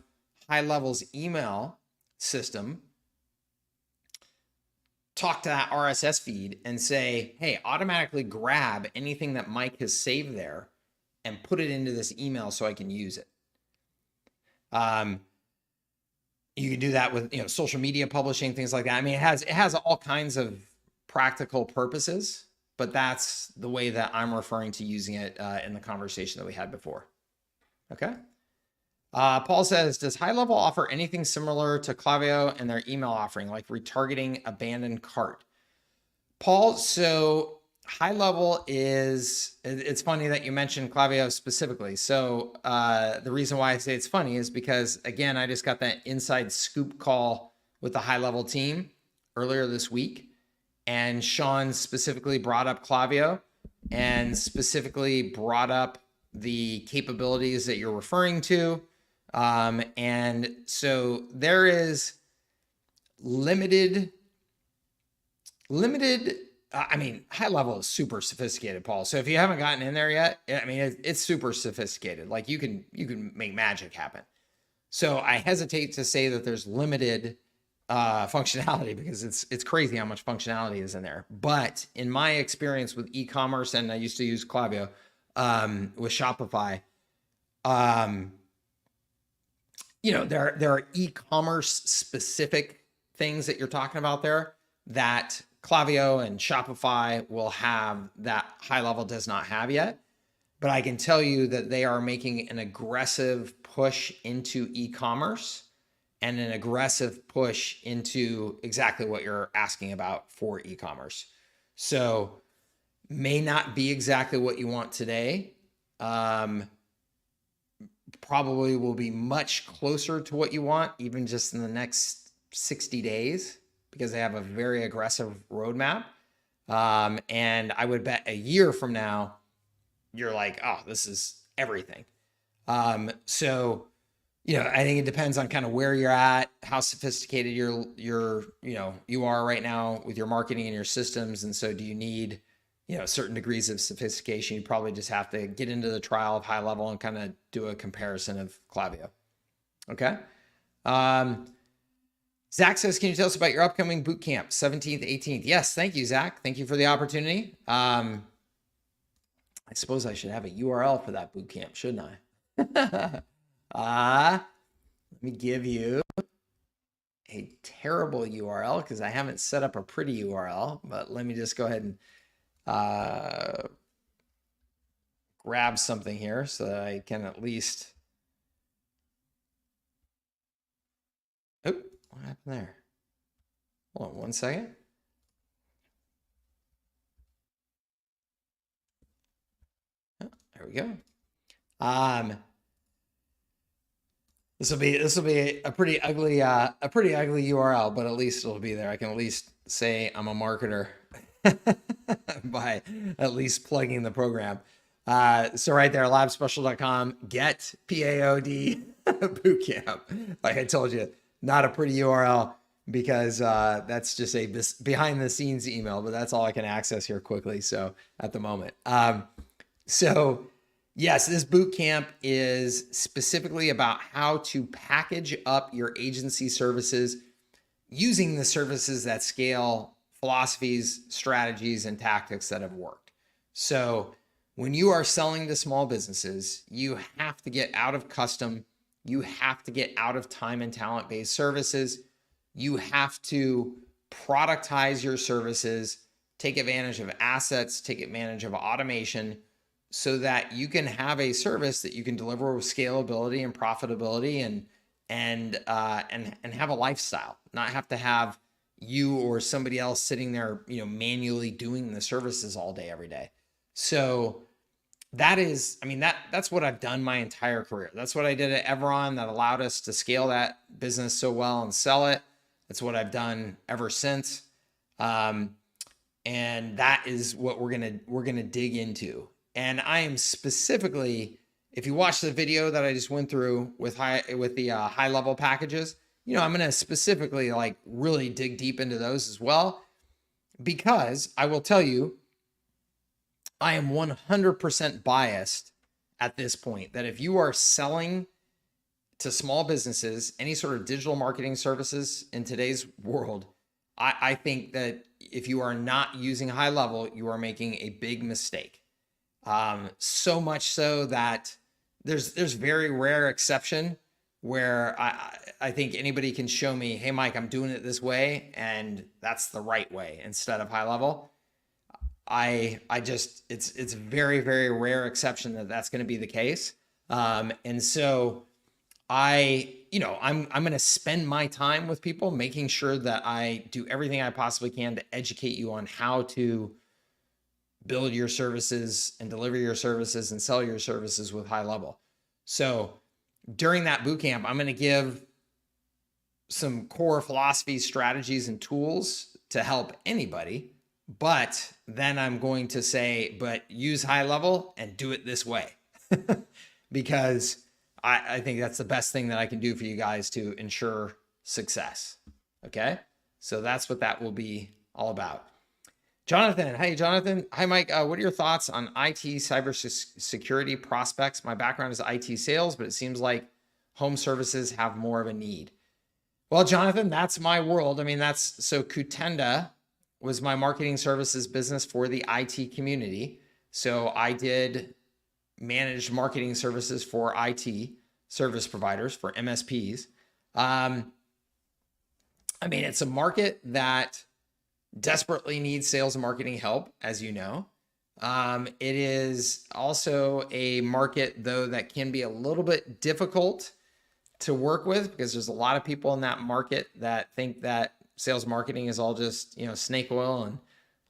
HighLevel's email system talk to that RSS feed and say, hey, automatically grab anything that Mike has saved there and put it into this email so I can use it. You can do that with, you know, social media publishing, things like that. I mean, it has all kinds of practical purposes, but that's the way that I'm referring to using it in the conversation that we had before. Okay. Paul says, does HighLevel offer anything similar to Klaviyo and their email offering, like retargeting abandoned cart? Paul, so HighLevel is, it's funny that you mentioned Klaviyo specifically. So the reason why I say it's funny is because, again, I just got that inside scoop call with the HighLevel team earlier this week. And Sean specifically brought up Klaviyo and specifically brought up the capabilities that you're referring to. And so there is limited, I mean, HighLevel is super sophisticated, Paul. So if you haven't gotten in there yet, I mean, it's super sophisticated. Like you can make magic happen. So I hesitate to say that there's limited functionality because it's crazy how much functionality is in there. But in my experience with e-commerce, and I used to use Klaviyo with Shopify, you know, there are e-commerce specific things that you're talking about there that Klaviyo and Shopify will have that HighLevel does not have yet. But I can tell you that they are making an aggressive push into e-commerce and an aggressive push into exactly what you're asking about for e-commerce. So may not be exactly what you want today. Probably will be much closer to what you want, even just in the next 60 days, because they have a very aggressive roadmap. And I would bet a year from now, you're like, oh, this is everything. So, you know, I think it depends on kind of where you're at, how sophisticated you are right now with your marketing and your systems. And so do you need, you know, certain degrees of sophistication? You probably just have to get into the trial of HighLevel and kind of do a comparison of Klaviyo. Okay. Zach says, can you tell us about your upcoming boot camp, 17th, 18th? Yes. Thank you, Zach. Thank you for the opportunity. I suppose I should have a URL for that boot camp, shouldn't I? Let me give you a terrible URL because I haven't set up a pretty URL, but let me just go ahead and grab something here so that I can at least. Oh, what happened there? Hold on one second. Oh, there we go. This will be a pretty ugly URL, but at least it'll be there. I can at least say I'm a marketer by at least plugging the program. So right there, labspecial.com, get PAOD bootcamp. Like I told you, not a pretty URL because that's just a behind the scenes email, but that's all I can access here quickly. So at the moment, so yes, this boot camp is specifically about how to package up your agency services using the services that scale, philosophies, strategies, and tactics that have worked. So when you are selling to small businesses, you have to get out of custom. You have to get out of time and talent-based services. You have to productize your services, take advantage of assets, take advantage of automation, so that you can have a service that you can deliver with scalability and profitability and have a lifestyle, not have to have you or somebody else sitting there, you know, manually doing the services all day, every day. So that is, I mean, that's what I've done my entire career. That's what I did at Everon that allowed us to scale that business so well and sell it. That's what I've done ever since. And that is what we're gonna dig into. And I am specifically, if you watch the video that I just went through with the high level packages, I'm gonna specifically like really dig deep into those as well, because I will tell you, I am 100% biased at this point that if you are selling to small businesses, any sort of digital marketing services in today's world, I think that if you are not using high level, you are making a big mistake. So much so that there's very rare exception where I think anybody can show me, hey, Mike, I'm doing it this way, and that's the right way instead of high level. I just, it's very, very rare exception that that's going to be the case. And so I'm going to spend my time with people, making sure that I do everything I possibly can to educate you on how to build your services and deliver your services and sell your services with high level. So during that boot camp, I'm going to give some core philosophies, strategies, and tools to help anybody. But then I'm going to say, but use high level and do it this way, because I think that's the best thing that I can do for you guys to ensure success. Okay. So that's what that will be all about. Jonathan. Hey, Jonathan. Hi, Mike. What are your thoughts on IT cybersecurity prospects? My background is IT sales, but it seems like home services have more of a need. Well, Jonathan, that's my world. I mean, so Kutenda was my marketing services business for the IT community. So I did managed marketing services for IT service providers, for MSPs. I mean, it's a market that desperately needs sales and marketing help, as you know. It is also a market, though, that can be a little bit difficult to work with, because there's a lot of people in that market that think that sales marketing is all just, snake oil and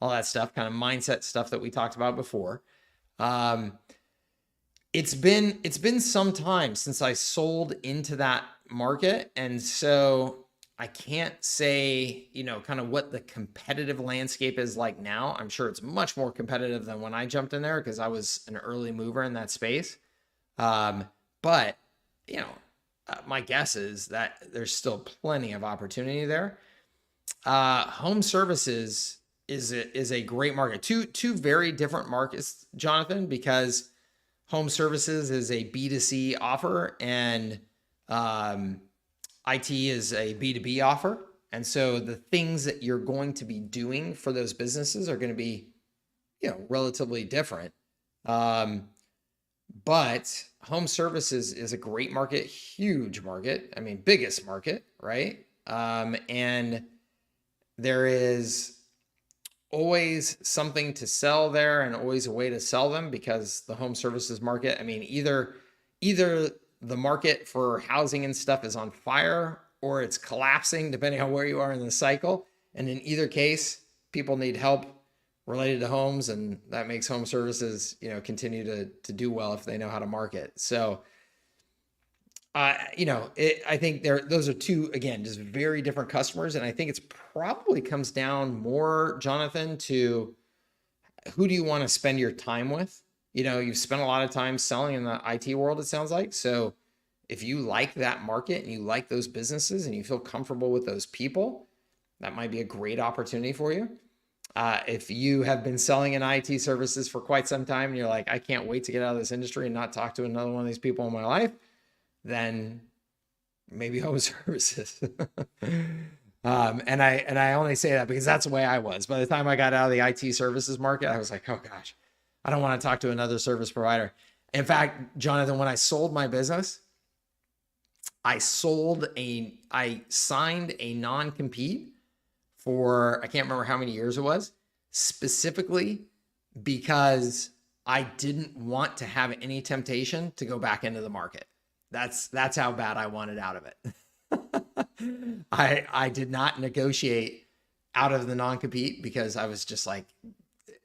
all that stuff, kind of mindset stuff that we talked about before. It's been some time since I sold into that market. And so I can't say, kind of what the competitive landscape is like now. I'm sure it's much more competitive than when I jumped in there, because I was an early mover in that space. But, my guess is that there's still plenty of opportunity there. Home services is a great market. Two very different markets, Jonathan, because home services is a B2C offer and IT is a B2B offer. And so the things that you're going to be doing for those businesses are going to be, relatively different. But home services is a great market, huge market. I mean, biggest market, right? And there is always something to sell there and always a way to sell them, because the home services market, I mean, either the market for housing and stuff is on fire or it's collapsing, depending on where you are in the cycle. And in either case, people need help related to homes, and that makes home services, continue to do well if they know how to market. So, I think those are two, again, just very different customers. And I think it's probably comes down more, Jonathan, to who do you want to spend your time with? You've spent a lot of time selling in the IT world, it sounds like. So if you like that market and you like those businesses and you feel comfortable with those people, that might be a great opportunity for you. If you have been selling in IT services for quite some time and you're like, I can't wait to get out of this industry and not talk to another one of these people in my life, then maybe home services. And I only say that because that's the way I was. By the time I got out of the IT services market, I was like, oh gosh, I don't want to talk to another service provider. In fact, Jonathan, when I sold my business, I signed a non-compete for, I can't remember how many years it was, specifically because I didn't want to have any temptation to go back into the market. That's how bad I wanted out of it. I did not negotiate out of the non-compete, because I was just like,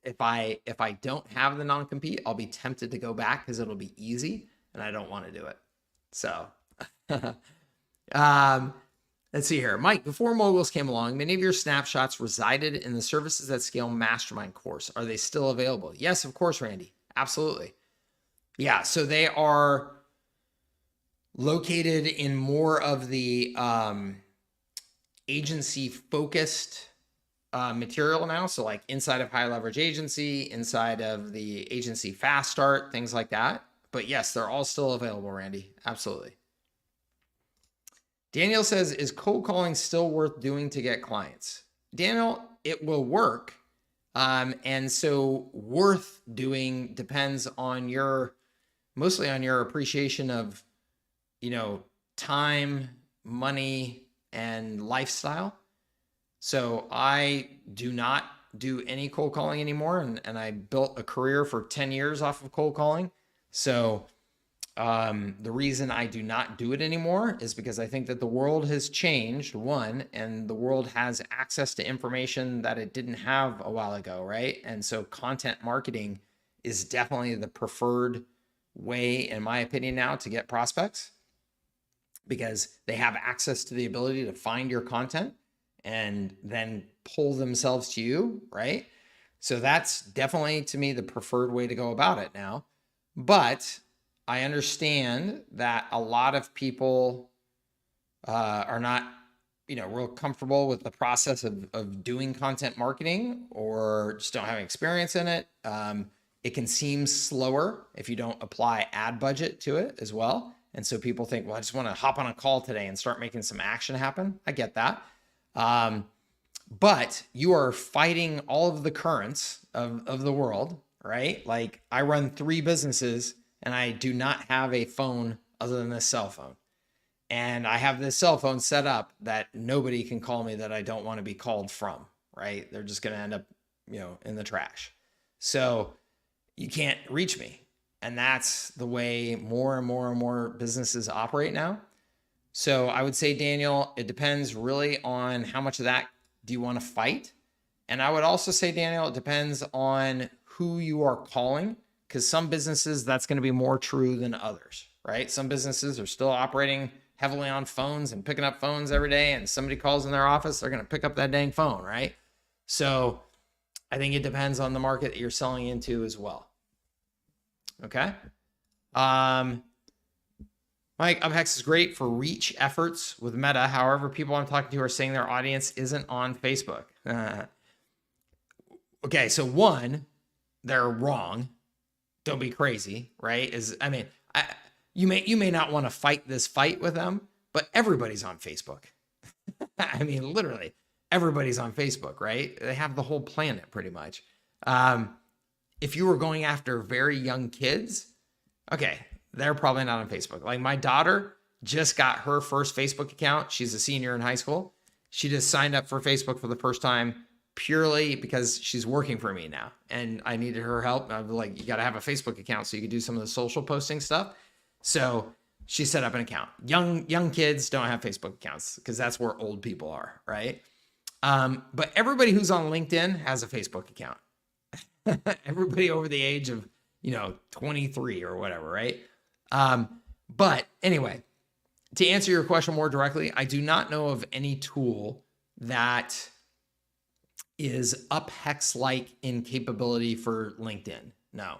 if I don't have the non-compete, I'll be tempted to go back because it'll be easy, and I don't want to do it. So, Let's see here. Mike, before moguls came along, many of your snapshots resided in the Services that Scale Mastermind course. Are they still available? Yes, of course, Randy. Absolutely. Yeah, so they are located in more of the agency focused material now. So like inside of High Leverage Agency, inside of the agency Fast Start, things like that. But yes, they're all still available, Randy. Absolutely. Daniel says, is cold calling still worth doing to get clients? Daniel, it will work. And so worth doing depends on mostly on your appreciation of, time, money, and lifestyle. So I do not do any cold calling anymore. And I built a career for 10 years off of cold calling. So the reason I do not do it anymore is because I think that the world has changed, one, and the world has access to information that it didn't have a while ago, right? And so content marketing is definitely the preferred way, in my opinion, now to get prospects, because they have access to the ability to find your content and then pull themselves to you, right? So that's definitely, to me, the preferred way to go about it now. But I understand that a lot of people are not, real comfortable with the process of doing content marketing, or just don't have experience in it. It can seem slower if you don't apply ad budget to it as well. And so people think, well, I just want to hop on a call today and start making some action happen. I get that. But you are fighting all of the currents of the world, right? Like I run 3 businesses and I do not have a phone other than this cell phone. And I have this cell phone set up that nobody can call me that I don't want to be called from, right? They're just going to end up, in the trash. So you can't reach me. And that's the way more and more and more businesses operate now. So I would say, Daniel, it depends really on how much of that do you want to fight. And I would also say, Daniel, it depends on who you are calling, because some businesses, that's going to be more true than others, right? Some businesses are still operating heavily on phones and picking up phones every day, and somebody calls in their office, they're going to pick up that dang phone, right? So I think it depends on the market that you're selling into as well. Okay. Mike, UpHex is great for reach efforts with Meta. However, people I'm talking to are saying their audience isn't on Facebook. Okay, so one, they're wrong. Don't be crazy, right? You may not want to fight this fight with them, but everybody's on Facebook. I mean, literally, everybody's on Facebook, right? They have the whole planet pretty much. If you were going after very young kids, okay, they're probably not on Facebook. Like my daughter just got her first Facebook account. She's a senior in high school. She just signed up for Facebook for the first time purely because she's working for me now. And I needed her help. I was like, you got to have a Facebook account so you can do some of the social posting stuff. So she set up an account. Young kids don't have Facebook accounts because that's where old people are, right? But everybody who's on LinkedIn has a Facebook account. Everybody over the age of, 23 or whatever, right? But anyway, to answer your question more directly, I do not know of any tool that is UpHex-like in capability for LinkedIn. No,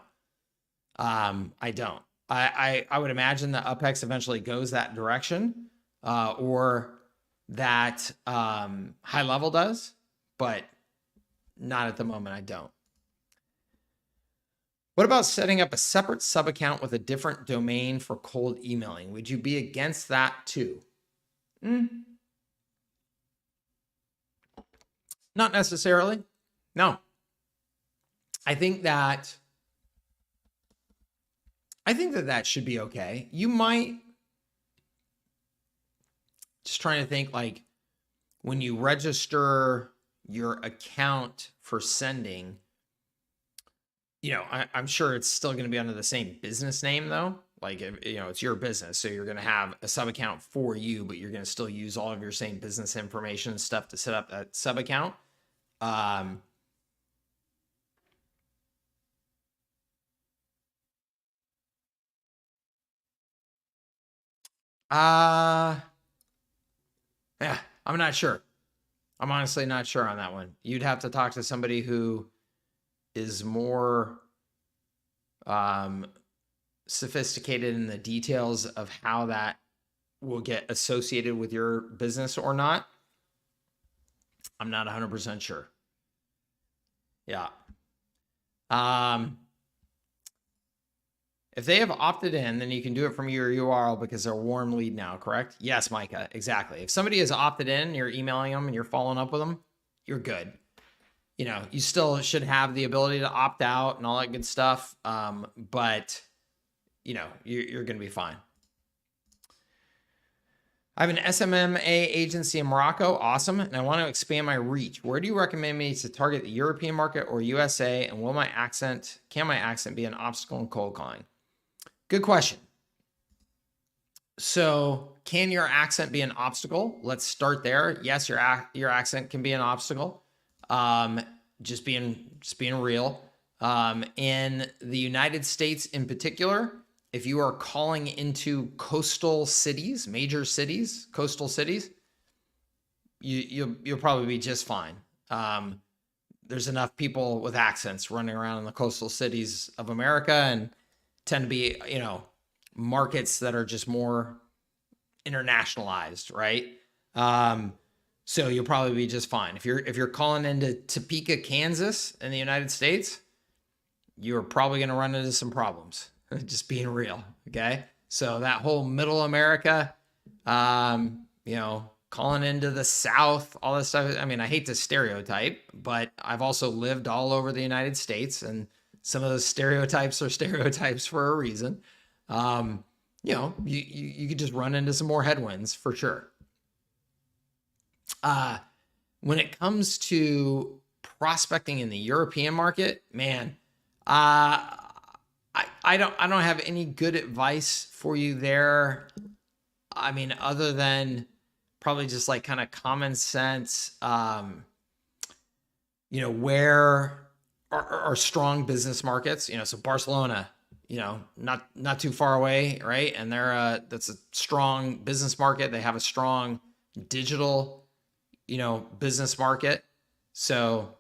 I don't. I would imagine that UpHex eventually goes that direction, or that HighLevel does, but not at the moment. I don't. What about setting up a separate sub account with a different domain for cold emailing? Would you be against that too? Not necessarily. No. I think that that should be okay. You might, just trying to think, like when you register your account for sending, I'm sure it's still going to be under the same business name though. Like, it's your business. So you're going to have a sub account for you, but you're going to still use all of your same business information and stuff to set up that sub account. Yeah, I'm not sure. I'm honestly not sure on that one. You'd have to talk to somebody who is more um, sophisticated in the details of how that will get associated with your business or not. I'm not 100% sure. Yeah. If they have opted in, then you can do it from your URL because they're a warm lead now, correct? Yes, Micah, exactly. If somebody has opted in, you're emailing them and you're following up with them, you're good. You know, you still should have the ability to opt out and all that good stuff. But, you know, you're going to be fine. I have an SMMA agency in Morocco. Awesome. And I want to expand my reach. Where do you recommend me to target the European market or USA? And can my accent be an obstacle in cold calling? Good question. So can your accent be an obstacle? Let's start there. Yes, your accent can be an obstacle. Just being real. In the United States in particular, if you are calling into coastal cities, major cities, coastal cities, you'll probably be just fine. There's enough people with accents running around in the coastal cities of America and tend to be, you know, markets that are just more internationalized, right? So you'll probably be just fine. If you're calling into Topeka, Kansas in the United States, you're probably going to run into some problems. Just being real, okay? So that whole middle America, you know, calling into the South, all this stuff. I mean, I hate to stereotype, but I've also lived all over the United States, and some of those stereotypes are stereotypes for a reason. You know, you could just run into some more headwinds for sure. When it comes to prospecting in the European market, man, I don't have any good advice for you there. I mean, other than probably just like kind of common sense, you know, where are strong business markets, you know, so Barcelona, you know, not too far away, right? And that's a strong business market. They have a strong digital, you know, business market. So,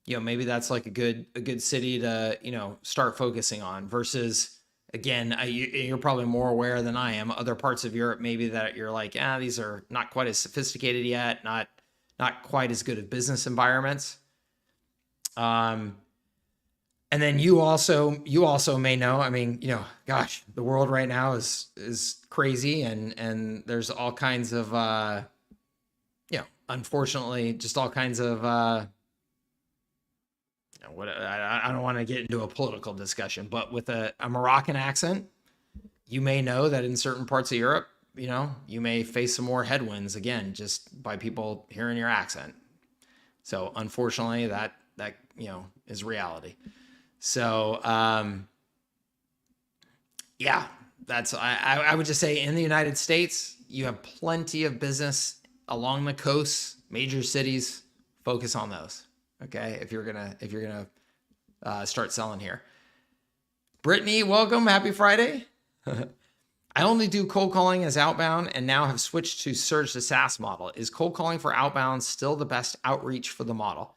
you know, maybe that's like a good city to, you know, start focusing on versus, again, you're probably more aware than I am. Other parts of Europe, maybe that you're like, these are not quite as sophisticated yet, not quite as good of business environments. And then you also may know, I mean, you know, gosh, the world right now is crazy and there's all kinds of, you know, unfortunately, just all kinds of, you know, what I don't want to get into a political discussion, but with a Moroccan accent, you may know that in certain parts of Europe, you know, you may face some more headwinds again, just by people hearing your accent. So unfortunately that, you know, is reality. So, yeah, that's, I would just say in the United States, you have plenty of business along the coast, major cities, focus on those. Okay. If you're going to start selling here. Brittany, welcome. Happy Friday. I only do cold calling as outbound and now have switched to Surge the SaaS model. Is cold calling for outbound still the best outreach for the model?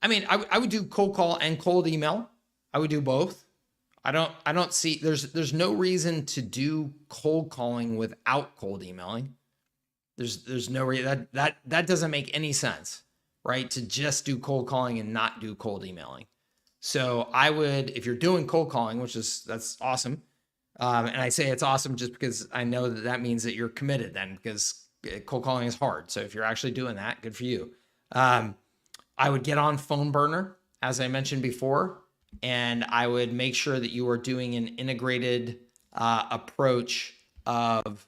I mean, I would do cold call and cold email. I would do both. I don't see, there's no reason to do cold calling without cold emailing. There's no reason that doesn't make any sense, right? To just do cold calling and not do cold emailing. So I would, if you're doing cold calling, that's awesome. And I say it's awesome just because I know that means that you're committed then, because cold calling is hard. So if you're actually doing that, good for you. I would get on phone burner, as I mentioned before, and I would make sure that you are doing an integrated approach of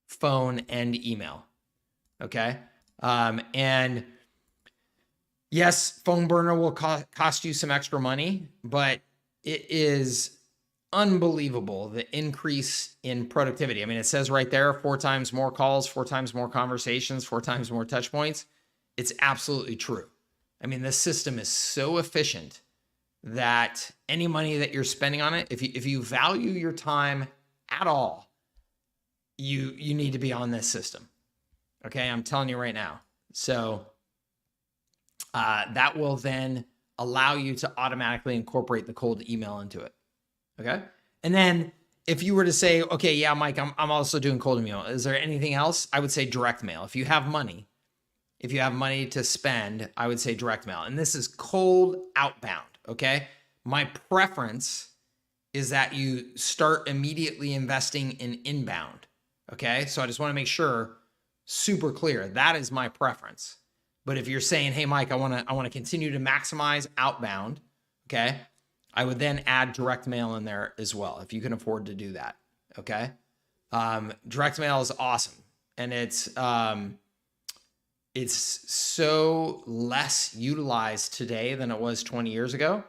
phone and email. Okay. And yes, phone burner will cost you some extra money, but it is unbelievable the increase in productivity. I mean, it says right there, 4 times more calls, 4 times more conversations, 4 times more touch points. It's absolutely true. I mean, this system is so efficient that any money that you're spending on it, if you value your time at all, you need to be on this system. Okay, I'm telling you right now. So that will then allow you to automatically incorporate the cold email into it. Okay. And then if you were to say, okay, yeah, Mike, I'm also doing cold email. Is there anything else? I would say direct mail. If you have money to spend, I would say direct mail. And this is cold outbound. Okay. My preference is that you start immediately investing in inbound. Okay. So I just want to make sure, super clear, that is my preference. But if you're saying, hey, Mike, I want to continue to maximize outbound, okay, I would then add direct mail in there as well, if you can afford to do that, okay? Direct mail is awesome. And it's so less utilized today than it was 20 years ago,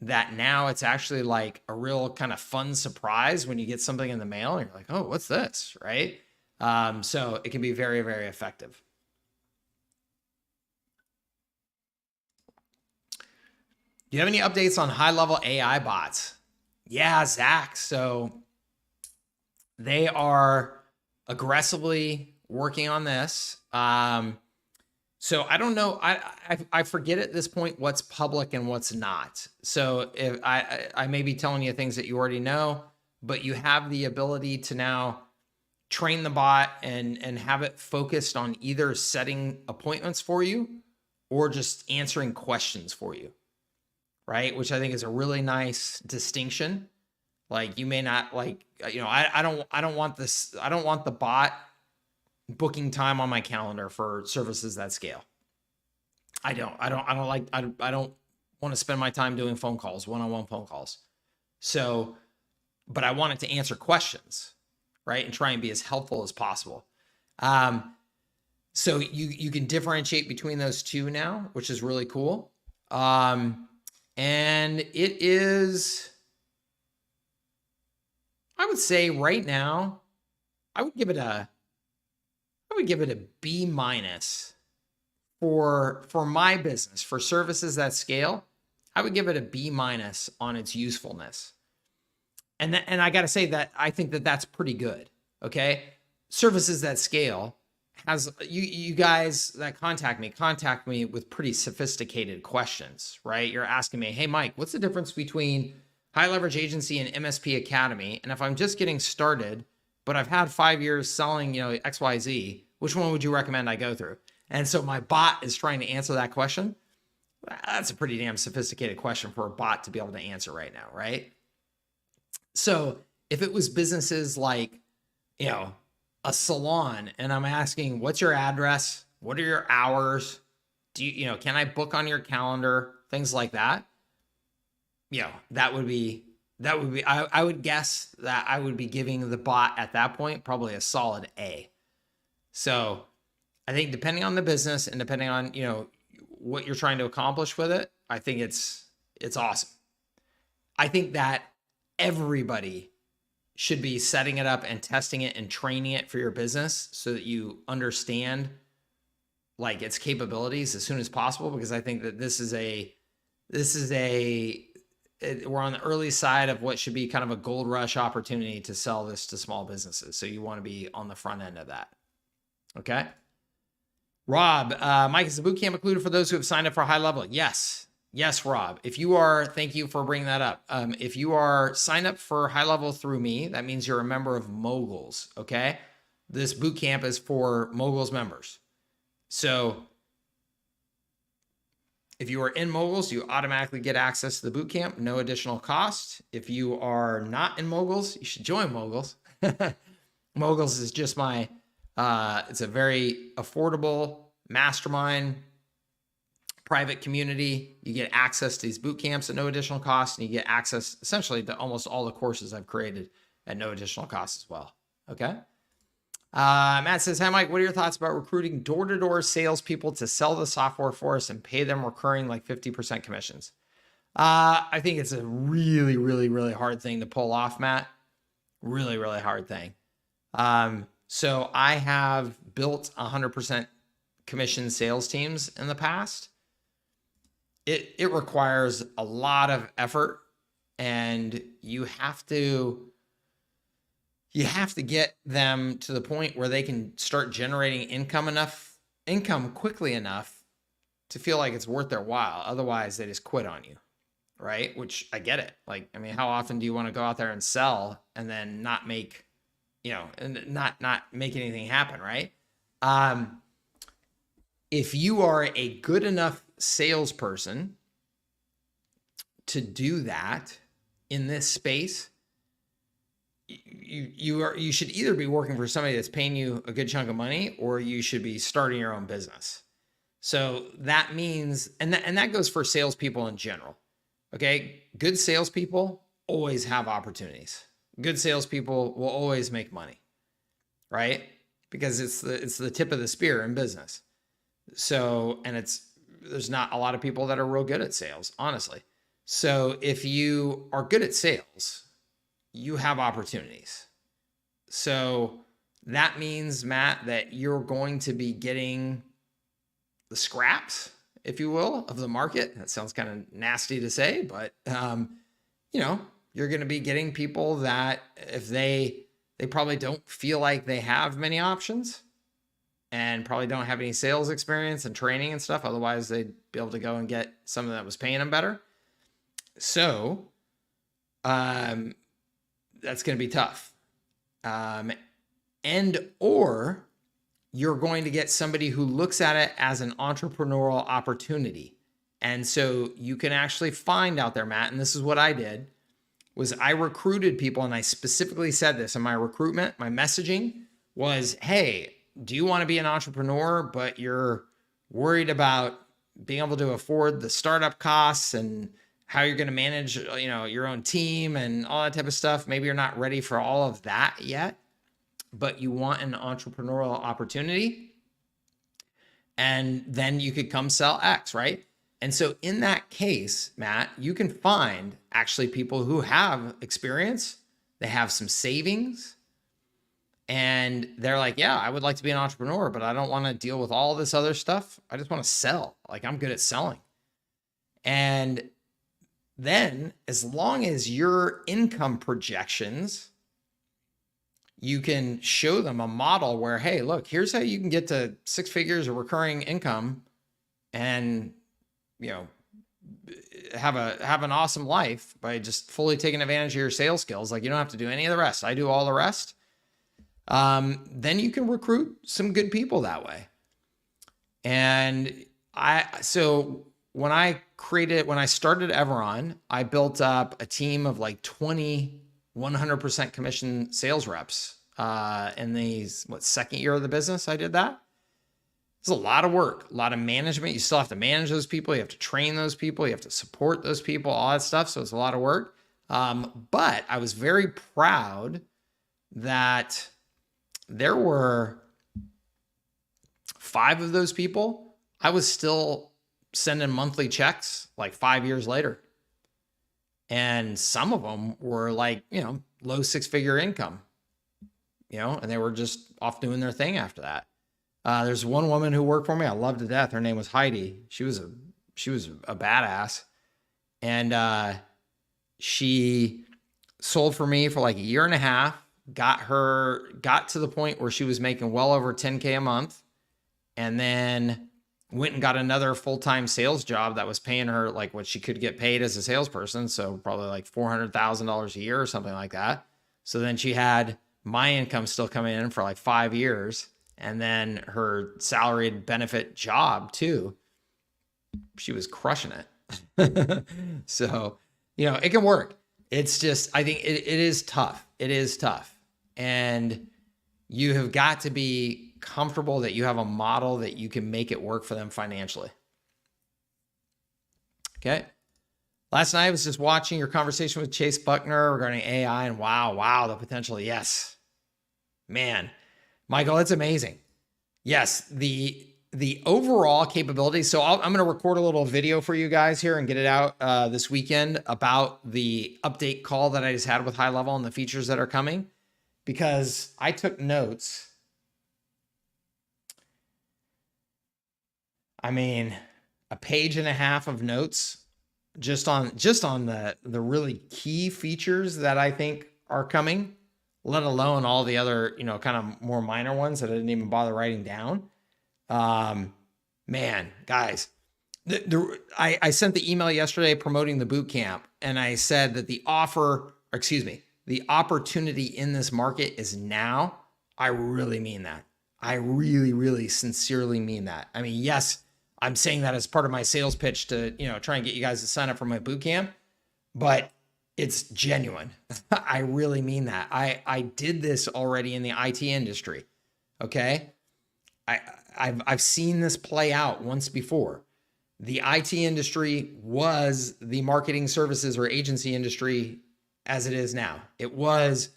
that now it's actually like a real kind of fun surprise when you get something in the mail and you're like, oh, what's this, right? So it can be very, very effective. Do you have any updates on high-level AI bots? Yeah, Zach. So they are aggressively working on this. So I don't know. I forget at this point what's public and what's not. So if I may be telling you things that you already know, but you have the ability to now train the bot and have it focused on either setting appointments for you or just answering questions for you, right? Which I think is a really nice distinction. Like, you may not like, I don't want the bot booking time on my calendar for services that scale. I don't want to spend my time doing phone calls, one-on-one phone calls. So, but I want it to answer questions, right? And try and be as helpful as possible. So you can differentiate between those two now, which is really cool. And it is, I would say right now, I would give it a B minus for my business, for services that scale. I would give it a B minus on its usefulness. And I got to say that I think that that's pretty good. Okay. Services that scale has you guys that contact me with pretty sophisticated questions, right? You're asking me, hey, Mike, what's the difference between high leverage agency and MSP Academy? And if I'm just getting started, but I've had 5 years selling, XYZ, which one would you recommend I go through? And so my bot is trying to answer that question. That's a pretty damn sophisticated question for a bot to be able to answer right now, right? So if it was businesses like, a salon, and I'm asking, what's your address? What are your hours? Can I book on your calendar? Things like that. That would be, I would guess that I would be giving the bot at that point probably a solid A. So I think depending on the business and depending on, what you're trying to accomplish with it, I think it's awesome. I think that everybody should be setting it up and testing it and training it for your business so that you understand like its capabilities as soon as possible, because I think that we're on the early side of what should be kind of a gold rush opportunity to sell this to small businesses. So you want to be on the front end of that. Okay. Rob, Mike, is the bootcamp included for those who have signed up for HighLevel? Yes. Yes, Rob. If you are, thank you for bringing that up. If you are signed up for HighLevel through me, that means you're a member of Moguls, okay? This bootcamp is for Moguls members. So if you are in Moguls, you automatically get access to the bootcamp, no additional cost. If you are not in Moguls, you should join Moguls. Moguls is just it's a very affordable mastermind private community. You get access to these boot camps at no additional cost, and you get access essentially to almost all the courses I've created at no additional cost as well. Okay. Matt says, hi, Mike, what are your thoughts about recruiting door-to-door salespeople to sell the software for us and pay them recurring like 50% commissions? I think it's a really, really, really hard thing to pull off, Matt. Really, really hard thing. So I have built 100% commission sales teams in the past. It requires a lot of effort, and you have to you have to get them to the point where they can start generating income quickly enough to feel like it's worth their while. Otherwise, they just quit on you, right? Which I get it. Like, I mean, how often do you want to go out there and sell and then not make, and not make anything happen, right? If you are a good enough salesperson to do that in this space, you should either be working for somebody that's paying you a good chunk of money, or you should be starting your own business. So that means, and that goes for salespeople in general. Okay, good salespeople always have opportunities. Good salespeople will always make money, right? Because it's the tip of the spear in business. So, and there's not a lot of people that are real good at sales, honestly. So if you are good at sales, you have opportunities. So that means, Matt, that you're going to be getting the scraps, if you will, of the market. That sounds kind of nasty to say, but you're going to be getting people that if they probably don't feel like they have many options and probably don't have any sales experience and training and stuff. Otherwise, they'd be able to go and get someone that was paying them better. So that's going to be tough. Or you're going to get somebody who looks at it as an entrepreneurial opportunity. And so you can actually find out there, Matt, and this is what I did, was I recruited people, and I specifically said this in my recruitment. My messaging was, hey, do you want to be an entrepreneur, but you're worried about being able to afford the startup costs and how you're going to manage, your own team and all that type of stuff? Maybe you're not ready for all of that yet, but you want an entrepreneurial opportunity, and then you could come sell X, right? And so in that case, Matt, you can find actually people who have experience, they have some savings, and they're like, yeah, I would like to be an entrepreneur, but I don't want to deal with all this other stuff. I just want to sell. Like, I'm good at selling. And then as long as your income projections, you can show them a model where, hey, look, here's how you can get to 6 figures of recurring income and, have an awesome life by just fully taking advantage of your sales skills. Like, you don't have to do any of the rest. I do all the rest. Then you can recruit some good people that way. And so when I started Everon, I built up a team of like 20 100% commission sales reps. In the second year of the business, I did that. It's a lot of work, a lot of management. You still have to manage those people. You have to train those people. You have to support those people, all that stuff. So it's a lot of work. But I was very proud that there were 5 of those people I was still sending monthly checks like 5 years later. And some of them were like, low 6-figure income, and they were just off doing their thing after that. There's one woman who worked for me I loved to death. Her name was Heidi. She was a badass. And she sold for me for like a year and a half, got to the point where she was making well over 10K a month, and then went and got another full-time sales job that was paying her like what she could get paid as a salesperson. So probably like $400,000 a year or something like that. So then she had my income still coming in for like 5 years, and then her salaried benefit job too. She was crushing it. So, it can work. It's just, I think it is tough. It is tough. And you have got to be comfortable that you have a model that you can make it work for them financially. Okay. Last night I was just watching your conversation with Chase Buckner regarding AI, and wow, the potential. Yes, man, Michael, it's amazing. Yes, the overall capability. So I'm going to record a little video for you guys here and get it out this weekend about the update call that I just had with HighLevel and the features that are coming, because I took notes. I mean, a page and a half of notes just on the really key features that I think are coming, let alone all the other, kind of more minor ones that I didn't even bother writing down. Man, guys, I sent the email yesterday promoting the boot camp, and I said that the opportunity in this market is now. I really mean that. I really, really sincerely mean that. I mean, yes, I'm saying that as part of my sales pitch to, try and get you guys to sign up for my boot camp, but it's genuine. I really mean that. I did this already in the IT industry. Okay. I've seen this play out once before. The IT industry was the marketing services or agency industry as it is now. It was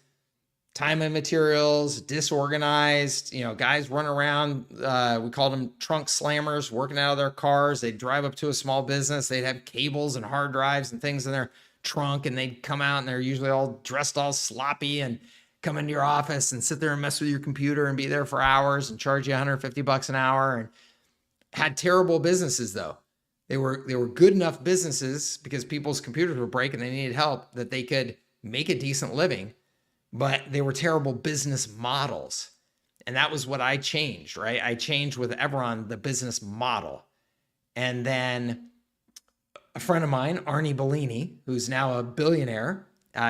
time and materials, disorganized, guys run around. We called them trunk slammers, working out of their cars. They'd drive up to a small business. They'd have cables and hard drives and things in their trunk, and they'd come out and they're usually all dressed all sloppy and come into your office and sit there and mess with your computer and be there for hours and charge you $150 an hour, and had terrible businesses though. They were good enough businesses because people's computers were breaking. They needed help that they could make a decent living, but they were terrible business models. And that was what I changed, right? I changed with Everon the business model. And then a friend of mine, Arnie Bellini, who's now a billionaire,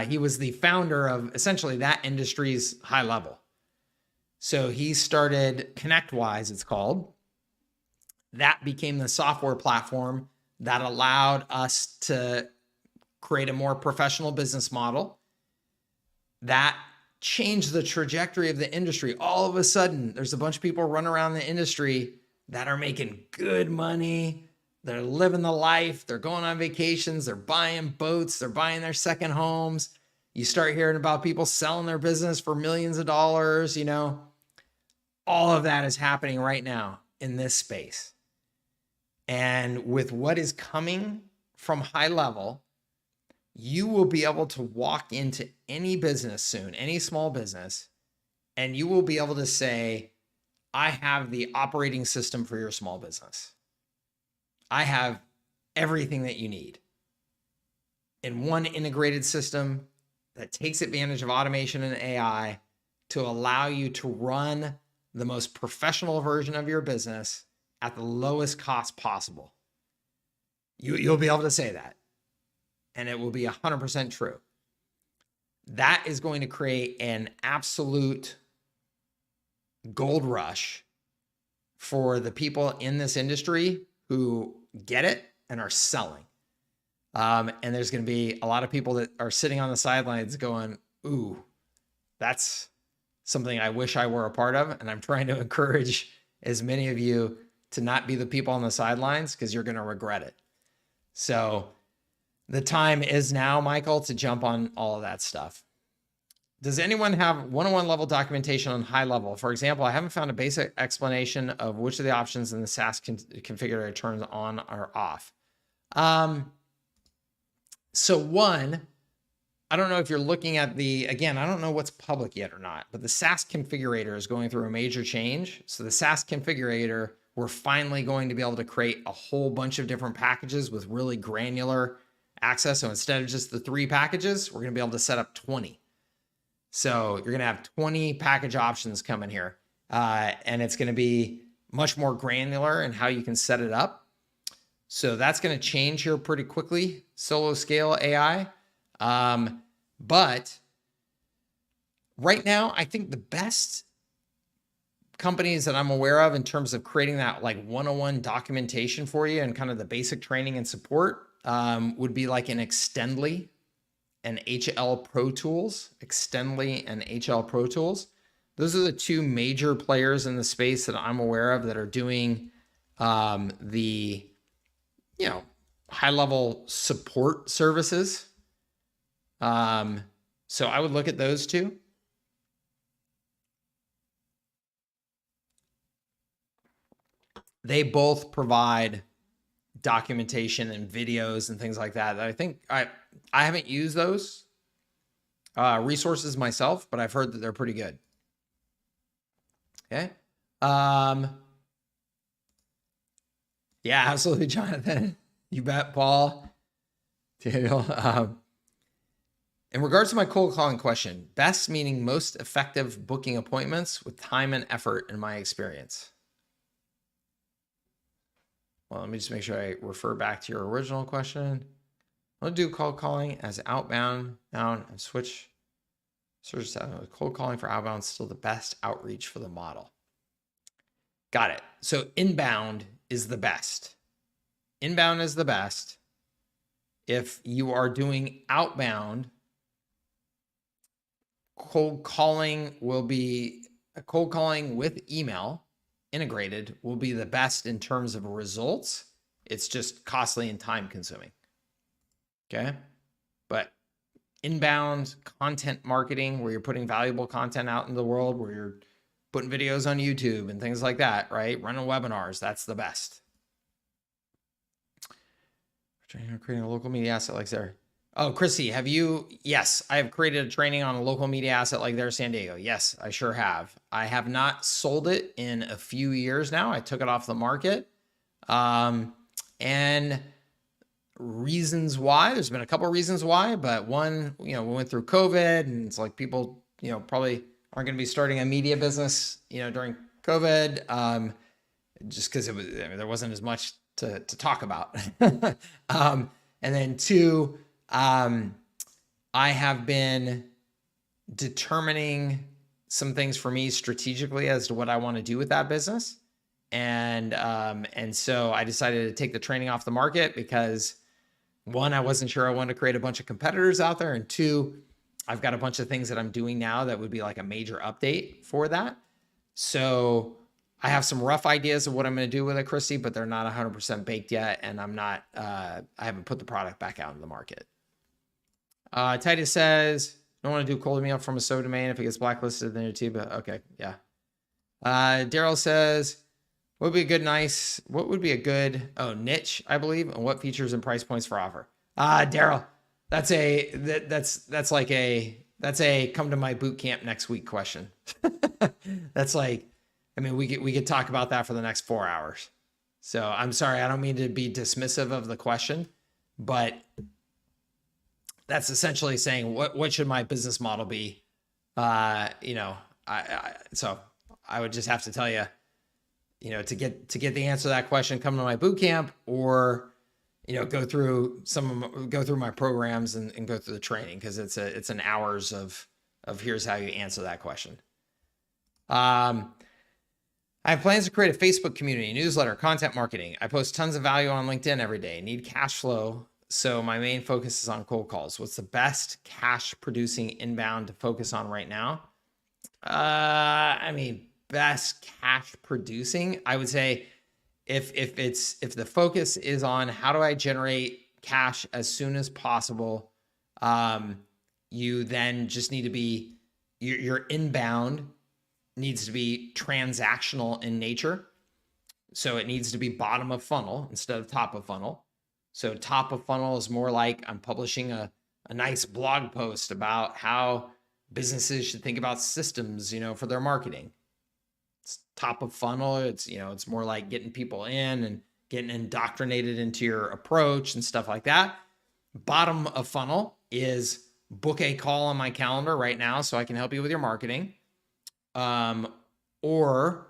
he was the founder of essentially that industry's HighLevel. So he started ConnectWise, it's called. That became the software platform that allowed us to create a more professional business model. That changed the trajectory of the industry. All of a sudden, there's a bunch of people running around the industry that are making good money. They're living the life. They're going on vacations. They're buying boats. They're buying their second homes. You start hearing about people selling their business for millions of dollars. All of that is happening right now in this space. And with what is coming from HighLevel, you will be able to walk into any business soon, any small business, and you will be able to say, I have the operating system for your small business. I have everything that you need in one integrated system that takes advantage of automation and AI to allow you to run the most professional version of your business at the lowest cost possible. You'll be able to say that, and it will be 100% true. That is going to create an absolute gold rush for the people in this industry who get it and are selling. And there's going to be a lot of people that are sitting on the sidelines going, ooh, that's something I wish I were a part of. And I'm trying to encourage as many of you to not be the people on the sidelines, because you're going to regret it. So the time is now, Michael, to jump on all of that stuff. Does anyone have one-on-one level documentation on HighLevel? For example, I haven't found a basic explanation of which of the options in the SaaS configurator turns on or off. So one, I don't know if you're looking at again, I don't know what's public yet or not, but the SaaS configurator is going through a major change. So the SaaS configurator, we're finally going to be able to create a whole bunch of different packages with really granular access. So instead of just the 3 packages, we're going to be able to set up 20. So you're going to have 20 package options coming here. And it's going to be much more granular in how you can set it up. So that's going to change here pretty quickly, solo scale AI. But right now, I think the best companies that I'm aware of in terms of creating that like one-on-one documentation for you and kind of the basic training and support would be like an Extendly and HL Pro Tools. Extendly and HL Pro Tools. Those are the 2 major players in the space that I'm aware of that are doing the high-level support services. So I would look at those 2. They both provide documentation and videos and things like that. I think I haven't used those resources myself, but I've heard that they're pretty good. Okay. Yeah, absolutely, Jonathan. You bet, Paul. Daniel. In regards to my cold calling question, best meaning most effective booking appointments with time and effort in my experience. Well, let me just make sure I refer back to your original question. I'll do cold calling as outbound, down, and switch. Search cold calling for outbound is still the best outreach for the model. Got it. So inbound is the best. Inbound is the best. If you are doing outbound, cold calling with email integrated will be the best in terms of results. It's just costly and time consuming. Okay. But inbound content marketing, where you're putting valuable content out in the world, where you're putting videos on YouTube and things like that, right? Running webinars, that's the best. Creating a local media asset like there. Oh, Chrissy, have you? Yes, I have created a training on a local media asset like there, San Diego. Yes, I sure have. I have not sold it in a few years now. I took it off the market. And reasons why, there's been a couple of reasons why, but one, we went through COVID, and it's like people, probably aren't going to be starting a media business, during COVID, just because there wasn't as much to talk about. And then two, I have been determining some things for me strategically as to what I want to do with that business. And so I decided to take the training off the market because, one, I wasn't sure I wanted to create a bunch of competitors out there. And two, I've got a bunch of things that I'm doing now that would be like a major update for that. So I have some rough ideas of what I'm going to do with it, Christy, but they're not 100% baked yet. And I haven't put the product back out in the market. Titus says, I don't want to do cold email from a subdomain if it gets blacklisted in YouTube, but okay. Yeah. Daryl says, what would be a good niche, I believe, and what features and price points for offer? Daryl, that's a come to my boot camp next week question. That's like, we could talk about that for the next 4 hours. So I'm sorry, I don't mean to be dismissive of the question, but that's essentially saying what should my business model be? So I would just have to tell you, to get the answer to that question, come to my boot camp, or go through my programs and go through the training, because it's an hours of here's how you answer that question. I have plans to create a Facebook community, newsletter, content marketing. I post tons of value on LinkedIn every day. Need cash flow, so my main focus is on cold calls. What's the best cash producing inbound to focus on right now? Best cash producing, I would say if the focus is on how do I generate cash as soon as possible, you then just need to be, your inbound needs to be transactional in nature. So it needs to be bottom of funnel instead of top of funnel. So top of funnel is more like I'm publishing a nice blog post about how businesses should think about systems, for their marketing. It's top of funnel. It's more like getting people in and getting indoctrinated into your approach and stuff like that. Bottom of funnel is book a call on my calendar right now so I can help you with your marketing. Or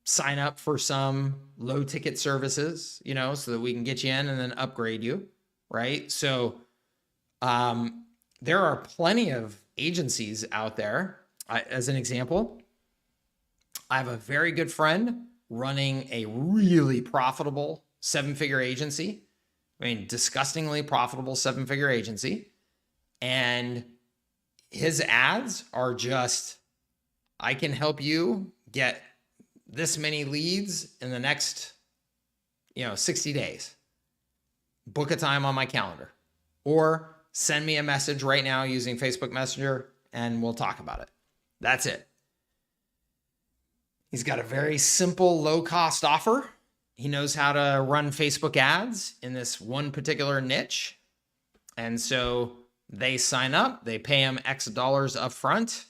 sign up for some low ticket services, so that we can get you in and then upgrade you. Right. So, there are plenty of agencies out there. As an example, I have a very good friend running a really profitable 7-figure agency. Disgustingly profitable 7-figure agency. And his ads are just, I can help you get this many leads in the next, 60 days. Book a time on my calendar, or send me a message right now using Facebook Messenger and we'll talk about it. That's it. He's got a very simple, low-cost offer. He knows how to run Facebook ads in this one particular niche. And so they sign up, they pay him X dollars up front.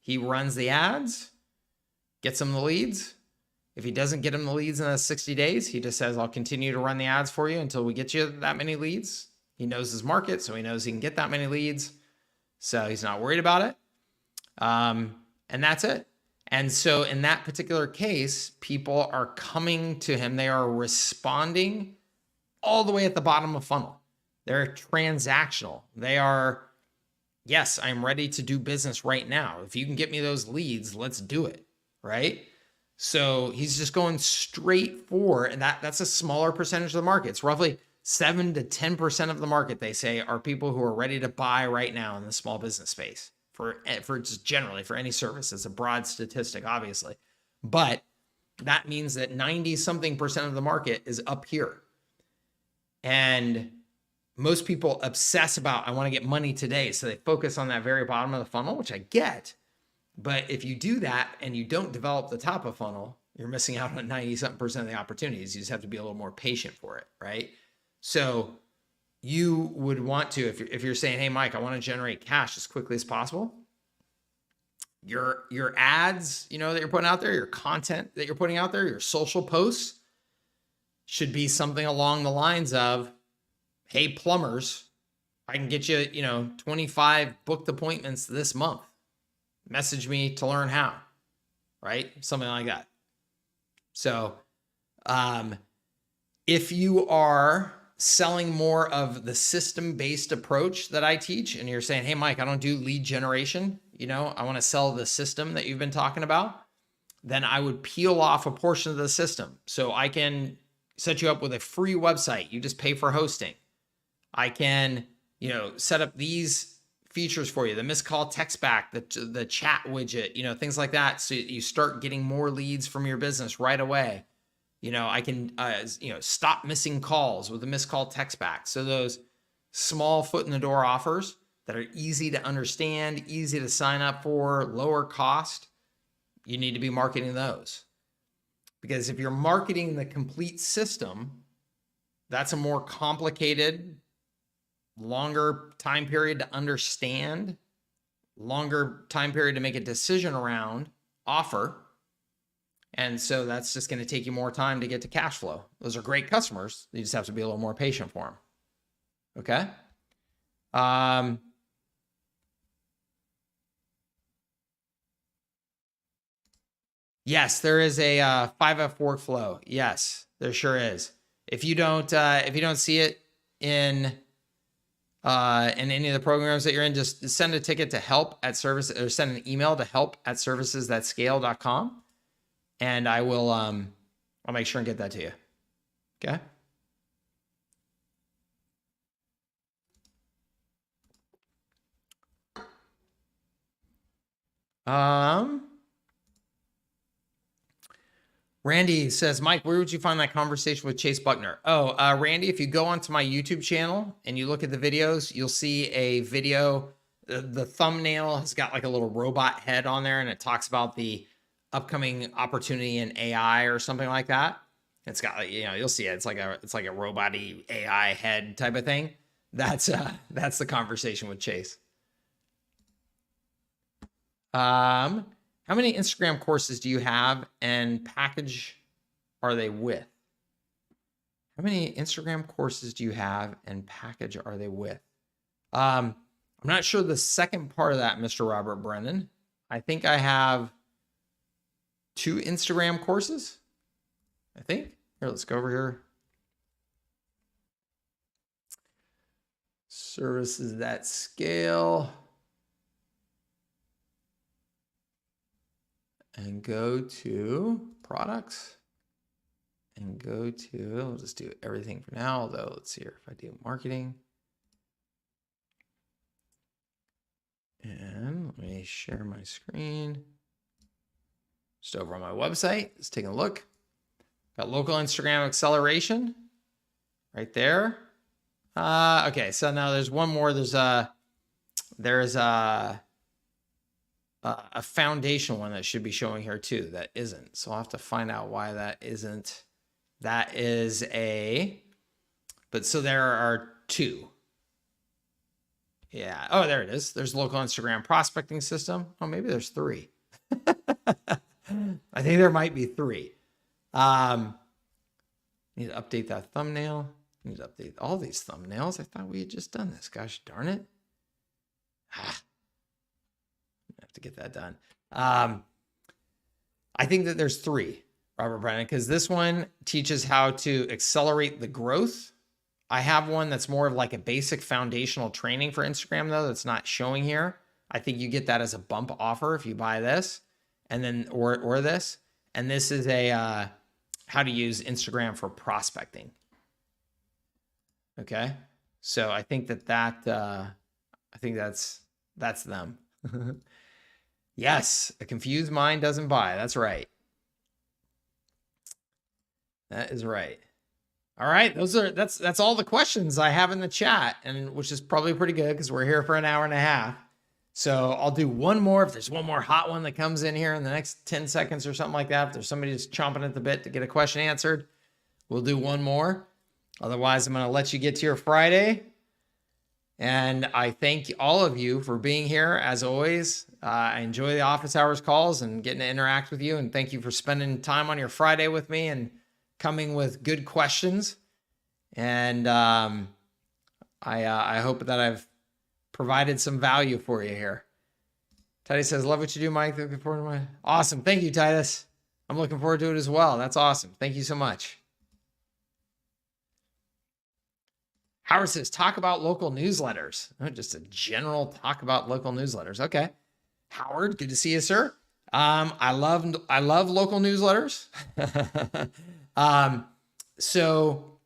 He runs the ads, gets them the leads. If he doesn't get them the leads in the 60 days, he just says, I'll continue to run the ads for you until we get you that many leads. He knows his market, so he knows he can get that many leads. So he's not worried about it. And that's it. And so in that particular case, people are coming to him. They are responding all the way at the bottom of funnel. They're transactional. They are, yes, I'm ready to do business right now. If you can get me those leads, let's do it, right? So he's just going straight for, and that's a smaller percentage of the market. It's roughly 7 to 10% of the market, they say, are people who are ready to buy right now in the small business space for just generally for any service. It's a broad statistic, obviously, but that means that 90 something percent of the market is up here. And most people obsess about, I want to get money today. So they focus on that very bottom of the funnel, which I get. But if you do that and you don't develop the top of funnel, you're missing out on 90 something percent of the opportunities. You just have to be a little more patient for it, right? So you would want to, if you're saying, hey, Mike, I want to generate cash as quickly as possible, your ads, that you're putting out there, your content that you're putting out there, your social posts should be something along the lines of, hey, plumbers, I can get you, 25 booked appointments this month. Message me to learn how, right? Something like that. So if you are selling more of the system-based approach that I teach, and you're saying, hey, Mike, I don't do lead generation, I want to sell the system that you've been talking about, then I would peel off a portion of the system. So I can set you up with a free website. You just pay for hosting. I can, set up these features for you, the missed call text back, the chat widget, things like that. So you start getting more leads from your business right away. I can, stop missing calls with the missed call text back. So those small foot in the door offers that are easy to understand, easy to sign up for, lower cost, you need to be marketing those. Because if you're marketing the complete system, that's a more complicated, longer time period to understand, longer time period to make a decision around offer. And so that's just going to take you more time to get to cash flow. Those are great customers. You just have to be a little more patient for them. Okay. Yes, there is a 5F workflow. Yes, there sure is. If you don't see it in any of the programs that you're in, just send a ticket to help@service, or send an email to help@servicesthatscale.com, and I will I'll make sure and get that to you. Okay. Randy says, Mike, where would you find that conversation with Chase Buckner? Oh, Randy, if you go onto my YouTube channel and you look at the videos, you'll see a video. The thumbnail has got like a little robot head on there, and it talks about the upcoming opportunity in AI or something like that. It's got, you'll see it. It's like a robot-y AI head type of thing. That's the conversation with Chase. How many Instagram courses do you have and package are they with? How many Instagram courses do you have and package are they with? I'm not sure the second part of that, Mr. Robert Brennan. I think I have 2 Instagram courses. I think. Here, let's go over here. Services that scale. And go to products and go to, we'll just do everything for now. Although let's see here, if I do marketing, and let me share my screen. Just over on my website, let's take a look. Got local Instagram acceleration right there. Okay, so now there's one more. There's a foundation one that should be showing here too that isn't. So I'll have to find out why that isn't. That is but so there are 2. Yeah. Oh, there it is. There's local Instagram prospecting system. Oh, maybe there's 3. I think there might be 3. Need to update that thumbnail. Need to update all these thumbnails. I thought we had just done this. Gosh darn it. to get that done. I think that there's 3, Robert Brennan, because this one teaches how to accelerate the growth. I have one that's more of like a basic foundational training for Instagram, though, that's not showing here. I think you get that as a bump offer if you buy this, and then or this. And this is a how to use Instagram for prospecting. Okay, so I think I think that's them. Yes, a confused mind doesn't buy. That's right. That is right. All right, that's all the questions I have in the chat, and which is probably pretty good because we're here for an hour and a half. So I'll do one more. If there's one more hot one that comes in here in the next 10 seconds or something like that, if there's somebody just chomping at the bit to get a question answered, we'll do one more. Otherwise, I'm going to let you get to your Friday. And I thank all of you for being here. As always, I enjoy the office hours calls and getting to interact with you. And thank you for spending time on your Friday with me and coming with good questions. And I hope that I've provided some value for you here. Titus says, love what you do, Mike. Looking forward to my... Awesome. Thank you, Titus. I'm looking forward to it as well. That's awesome. Thank you so much. Howard says, talk about local newsletters. Oh, just a general talk about local newsletters. Okay. Howard, good to see you, sir. I love local newsletters. So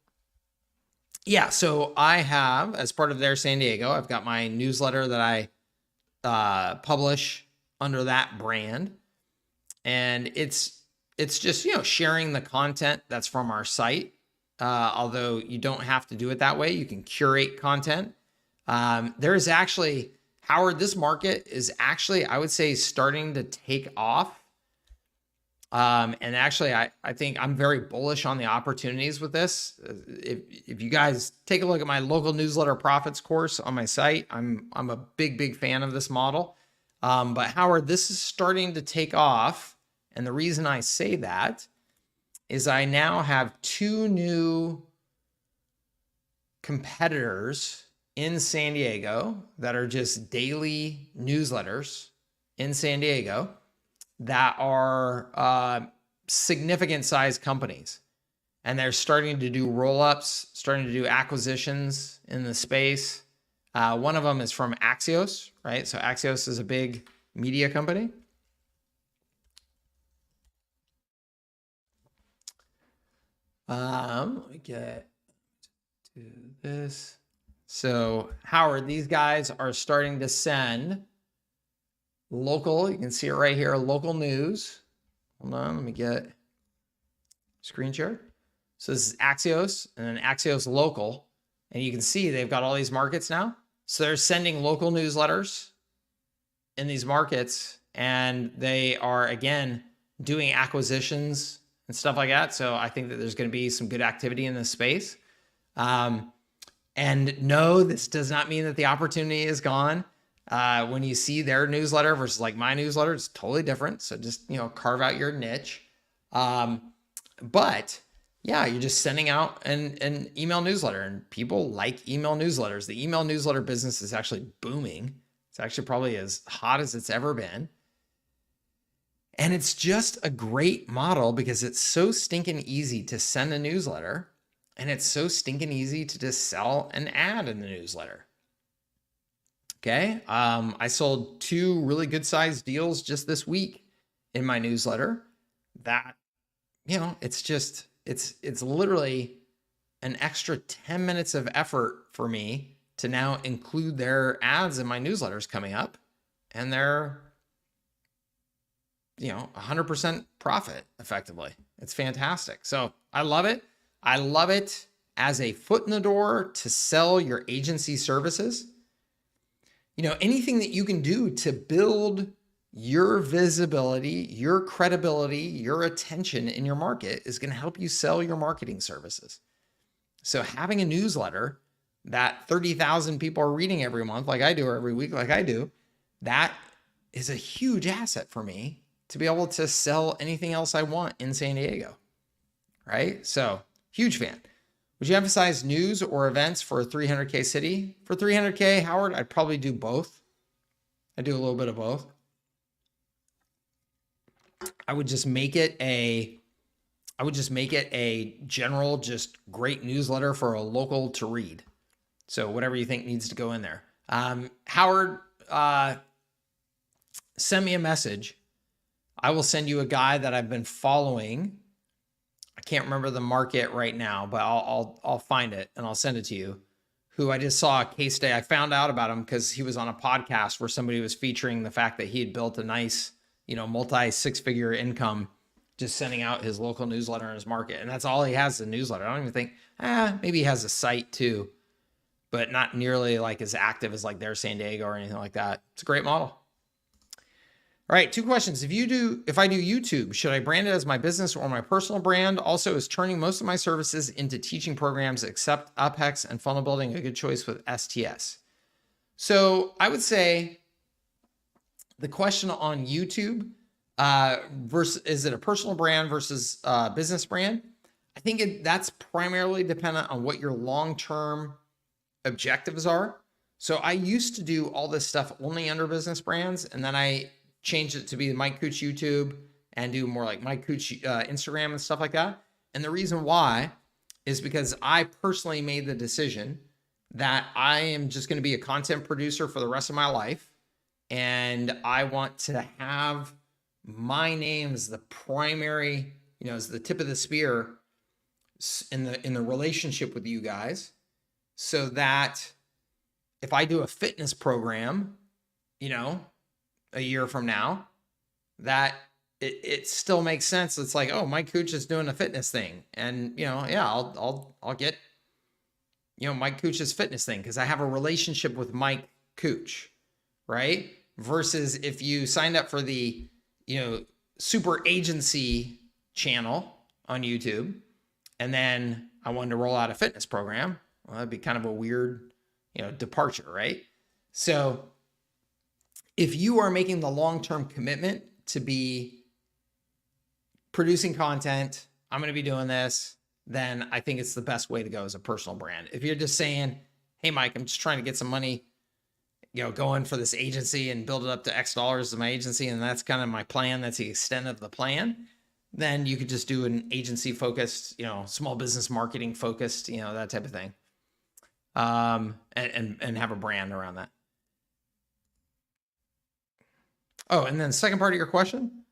I have, as part of their San Diego, I've got my newsletter that I publish under that brand. And it's just, sharing the content that's from our site. Although you don't have to do it that way. You can curate content. There's actually, Howard, this market is actually, I would say, starting to take off. And actually, I think I'm very bullish on the opportunities with this. If you guys take a look at my local newsletter profits course on my site, I'm a big fan of this model. But Howard, this is starting to take off. And the reason I say that is I now have 2 new competitors in San Diego that are just daily newsletters in San Diego that are significant size companies. And they're starting to do roll-ups, starting to do acquisitions in the space. One of them is from Axios, right? So Axios is a big media company. Let me get to this. So Howard, these guys are starting to send local, you can see it right here, local news. Hold on, let me get screen share. So this is Axios and then Axios local. And you can see they've got all these markets now. So they're sending local newsletters in these markets, and they are, again, doing acquisitions and stuff like that. So I think that there's going to be some good activity in this space. And no, this does not mean that the opportunity is gone. When you see their newsletter versus like my newsletter, it's totally different. So just, carve out your niche. But yeah, you're just sending out an email newsletter, and people like email newsletters. The email newsletter business is actually booming. It's actually probably as hot as it's ever been. And it's just a great model because it's so stinking easy to send a newsletter, and it's so stinking easy to just sell an ad in the newsletter. Okay. I sold 2 really good sized deals just this week in my newsletter that, it's literally an extra 10 minutes of effort for me to now include their ads in my newsletters coming up, and they're 100% profit effectively. It's fantastic. So I love it. I love it as a foot in the door to sell your agency services. Anything that you can do to build your visibility, your credibility, your attention in your market is going to help you sell your marketing services. So having a newsletter that 30,000 people are reading every month, like I do, or every week, like I do, that is a huge asset for me to be able to sell anything else I want in San Diego, right? So huge fan. Would you emphasize news or events for a 300K city? For 300K, Howard, I'd probably do both. I do a little bit of both. I would just make it a general, just great newsletter for a local to read. So whatever you think needs to go in there. Howard, send me a message. I will send you a guy that I've been following. I can't remember the market right now, but I'll find it and I'll send it to you. Who I just saw a case study. I found out about him because he was on a podcast where somebody was featuring the fact that he had built a nice, multi 6-figure income just sending out his local newsletter in his market. And that's all he has, is a newsletter. I don't even think, maybe he has a site too, but not nearly like as active as like their San Diego or anything like that. It's a great model. All right, 2 questions. If I do YouTube, should I brand it as my business or my personal brand? Also, is turning most of my services into teaching programs except UpHex and funnel building a good choice with STS? So I would say the question on YouTube, versus is it a personal brand versus a business brand? I think that's primarily dependent on what your long-term objectives are. So I used to do all this stuff only under business brands, and then I changed it to be Mike Cooch YouTube and do more like Mike Cooch Instagram and stuff like that. And the reason why is because I personally made the decision that I am just going to be a content producer for the rest of my life. And I want to have my name as the primary, as the tip of the spear in the relationship with you guys, so that if I do a fitness program, a year from now, that it still makes sense. It's like, oh, Mike Cooch is doing a fitness thing. And, I'll get, Mike Cooch's fitness thing because I have a relationship with Mike Cooch, right? Versus if you signed up for the, super agency channel on YouTube, and then I wanted to roll out a fitness program, well, that'd be kind of a weird, departure, right? So if you are making the long-term commitment to be producing content, I'm going to be doing this, then I think it's the best way to go as a personal brand. If you're just saying, hey, Mike, I'm just trying to get some money, going for this agency and build it up to X dollars of my agency, and that's kind of my plan, that's the extent of the plan, then you could just do an agency focused, small business marketing focused, that type of thing. And have a brand around that. Oh, and then the second part of your question.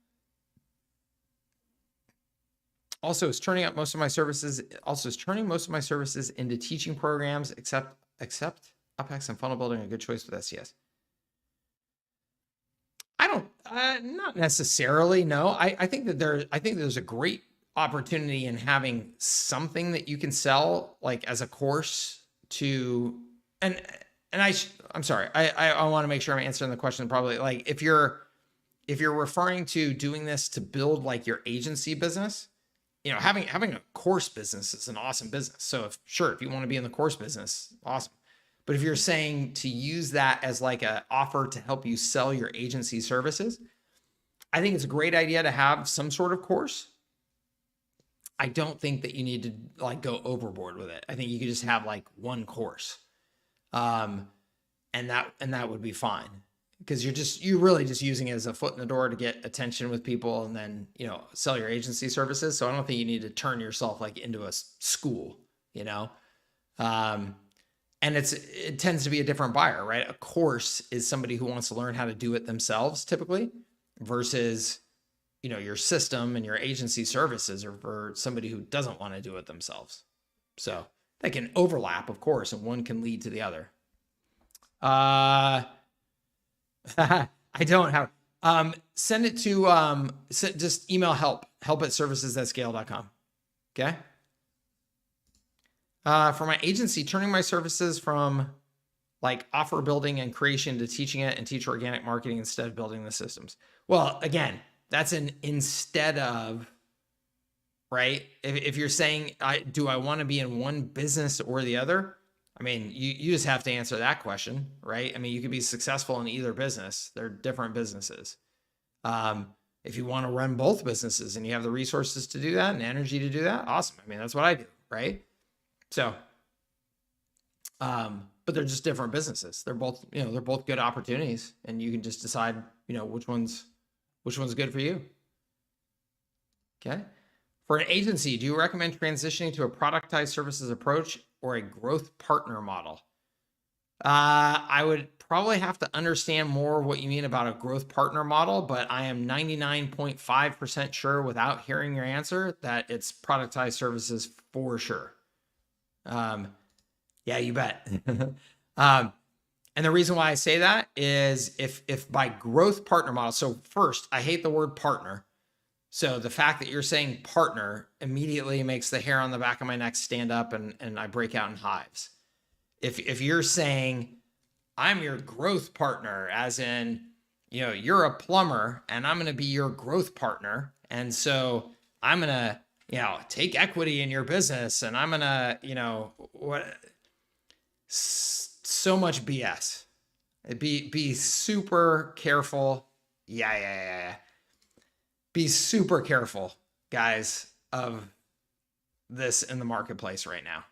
Also, is turning most of my services into teaching programs, except UpHex and funnel building a good choice with SES? I don't, not necessarily. No, I think that there's a great opportunity in having something that you can sell like as a course to, and I'm sorry, I want to make sure I'm answering the question probably. Like if you're referring to doing this to build like your agency business, having a course business is an awesome business. So if you want to be in the course business, awesome. But if you're saying to use that as like an offer to help you sell your agency services, I think it's a great idea to have some sort of course. I don't think that you need to like go overboard with it. I think you could just have like one course. And that would be fine, because you're really just using it as a foot in the door to get attention with people and then, sell your agency services. So I don't think you need to turn yourself like into a school, and it tends to be a different buyer, right? A course is somebody who wants to learn how to do it themselves typically, versus, your system and your agency services are for somebody who doesn't want to do it themselves. So they can overlap, of course, and one can lead to the other. I don't have, send it to, just email help at servicesthatscale.com. Okay. For my agency, turning my services from like offer building and creation to teaching it and teach organic marketing instead of building the systems. Well, again, that's an instead of, right? If you're saying, do I want to be in one business or the other? I mean, you just have to answer that question, right? I mean, you could be successful in either business. They're different businesses. If you want to run both businesses and you have the resources to do that and energy to do that, awesome. I mean, that's what I do, right? So, but they're just different businesses. They're both, they're both good opportunities, and you can just decide, which one's good for you. Okay. For an agency, do you recommend transitioning to a productized services approach or a growth partner model? I would probably have to understand more what you mean about a growth partner model, but I am 99.5% sure without hearing your answer that it's productized services for sure. Yeah, you bet. And the reason why I say that is if by growth partner model, so first, I hate the word partner. So the fact that you're saying partner immediately makes the hair on the back of my neck stand up and I break out in hives. If you're saying I'm your growth partner, as in, you're a plumber and I'm going to be your growth partner. And so I'm going to, take equity in your business and I'm going to, so much BS. Be super careful. Yeah. Be super careful, guys, of this in the marketplace right now.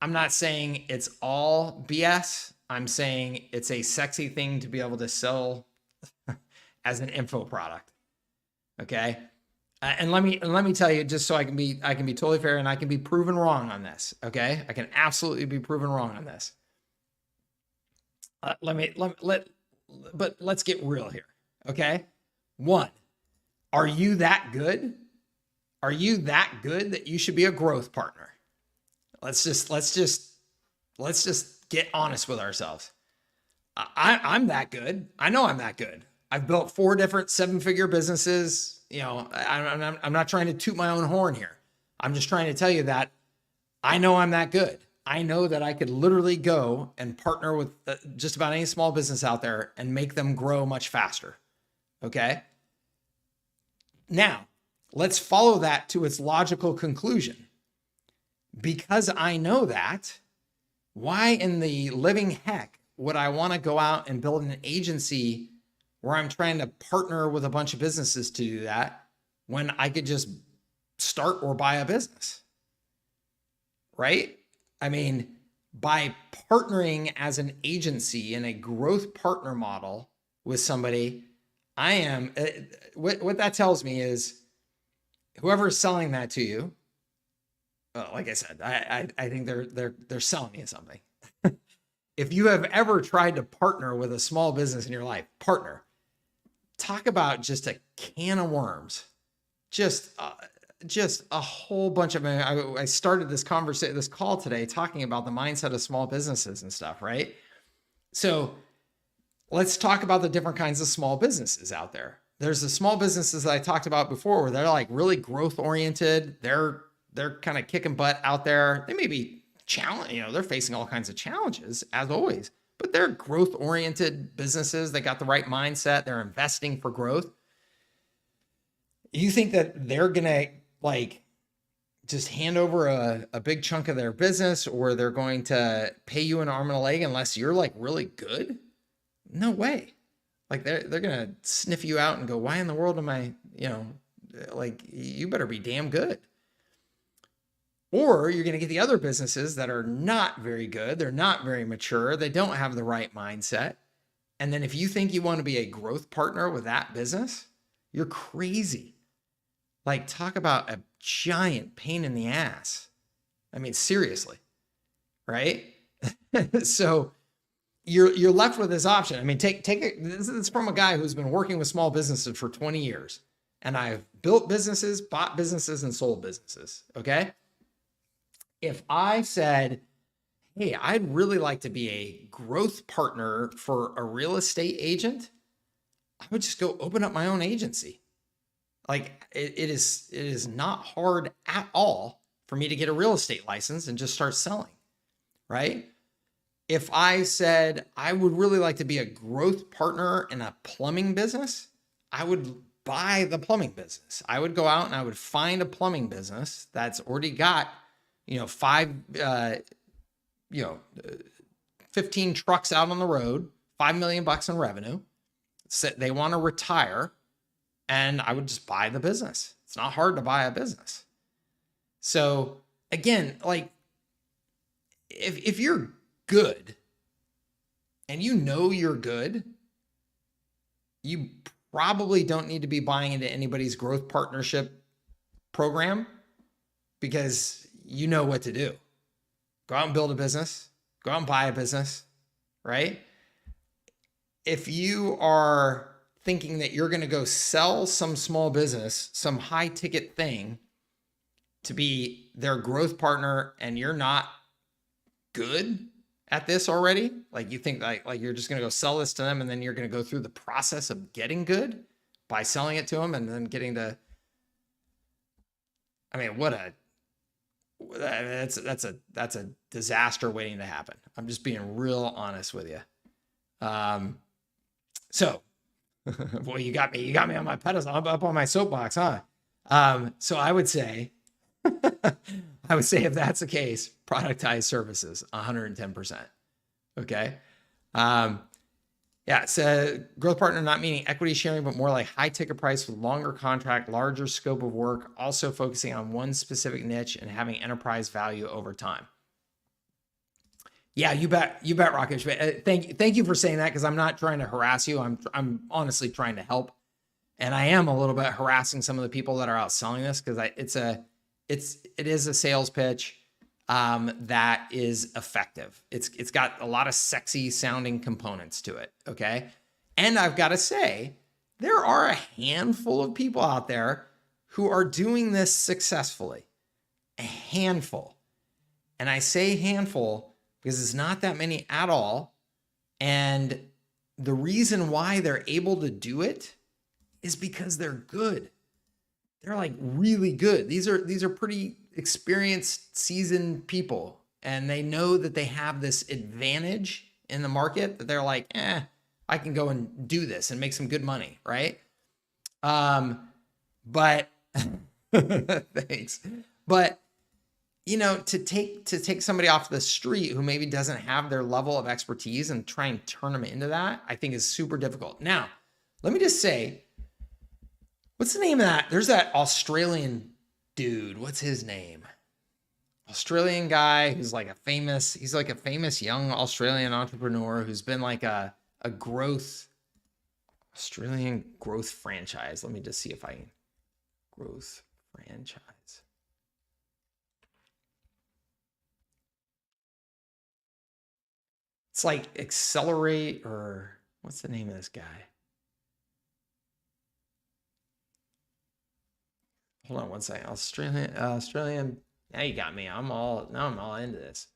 I'm not saying it's all BS. I'm saying it's a sexy thing to be able to sell as an info product. Okay. And let me tell you, just so I can be totally fair and I can be proven wrong on this. Okay. I can absolutely be proven wrong on this. But let's get real here. Okay. One, are you that good? Are you that good that you should be a growth partner? Let's just get honest with ourselves. I'm that good. I know I'm that good. I've built 4 different 7-figure businesses. I'm not trying to toot my own horn here. I'm just trying to tell you that I know I'm that good. I know that I could literally go and partner with just about any small business out there and make them grow much faster. Okay. Now, let's follow that to its logical conclusion. Because I know that, why in the living heck would I want to go out and build an agency where I'm trying to partner with a bunch of businesses to do that when I could just start or buy a business? Right? I mean, by partnering as an agency in a growth partner model with somebody, I am, what that tells me is whoever's selling that to you, like I said, I think they're selling you something. If you have ever tried to partner with a small business in your life, talk about just a can of worms, just a whole bunch of. I started this call today talking about the mindset of small businesses and stuff, right? So let's talk about the different kinds of small businesses out there. There's the small businesses that I talked about before where they're like really growth oriented. They're kind of kicking butt out there. They may be they're facing all kinds of challenges as always, but they're growth oriented businesses. They got the right mindset. They're investing for growth. You think that they're going to just hand over a big chunk of their business, or they're going to pay you an arm and a leg unless you're really good? No way. They're going to sniff you out and go, why in the world am I, you better be damn good. Or you're going to get the other businesses that are not very good. They're not very mature. They don't have the right mindset. And then if you think you want to be a growth partner with that business, you're crazy. Talk about a giant pain in the ass. I mean, seriously, right? So you're left with this option. I mean, take it. This is from a guy who's been working with small businesses for 20 years. And I've built businesses, bought businesses, and sold businesses. Okay. If I said, hey, I'd really like to be a growth partner for a real estate agent, I would just go open up my own agency. It is not hard at all for me to get a real estate license and just start selling, right? If I said I would really like to be a growth partner in a plumbing business, I would buy the plumbing business. I would go out and I would find a plumbing business that's already got 15 trucks out on the road, $5 million in revenue. So they want to retire, and I would just buy the business. It's not hard to buy a business. So again, if you're good and you're good, you probably don't need to be buying into anybody's growth partnership program because you know what to do. Go out and build a business, go out and buy a business, right? If you are thinking that you're going to go sell some small business, some high ticket thing to be their growth partner, and you're not good at this already, like you think like you're just going to go sell this to them and then you're going to go through the process of getting good by selling it to them and then getting to, I mean, that's a disaster waiting to happen. I'm just being real honest with you. So boy, you got me on my pedestal. I'm up on my soapbox, huh? So I would say if that's the case, productized services, 110%. Okay. Yeah. So growth partner, not meaning equity sharing, but more like high ticket price with longer contract, larger scope of work, also focusing on one specific niche and having enterprise value over time. Yeah, you bet, Rakesh. Thank you for saying that, because I'm not trying to harass you. I'm honestly trying to help, and I am a little bit harassing some of the people that are out selling this, because it is a sales pitch that is effective. It's got a lot of sexy sounding components to it. Okay, and I've got to say, there are a handful of people out there who are doing this successfully. A handful, and I say handful because it's not that many at all. And the reason why they're able to do it is because they're good. They're like really good. These are pretty experienced, seasoned people, and they know that they have this advantage in the market that they're like, I can go and do this and make some good money, right? But thanks. But you know, to take somebody off the street who maybe doesn't have their level of expertise and try and turn them into that, I think is super difficult. Now, let me just say, what's the name of that? There's that Australian dude. What's his name? Australian guy who's like he's like a famous young Australian entrepreneur who's been like a Australian growth franchise. Let me just see if I can. Growth franchise. It's like Accelerate, or what's the name of this guy? Hold on one second. Australian. Now you got me. I'm all into this.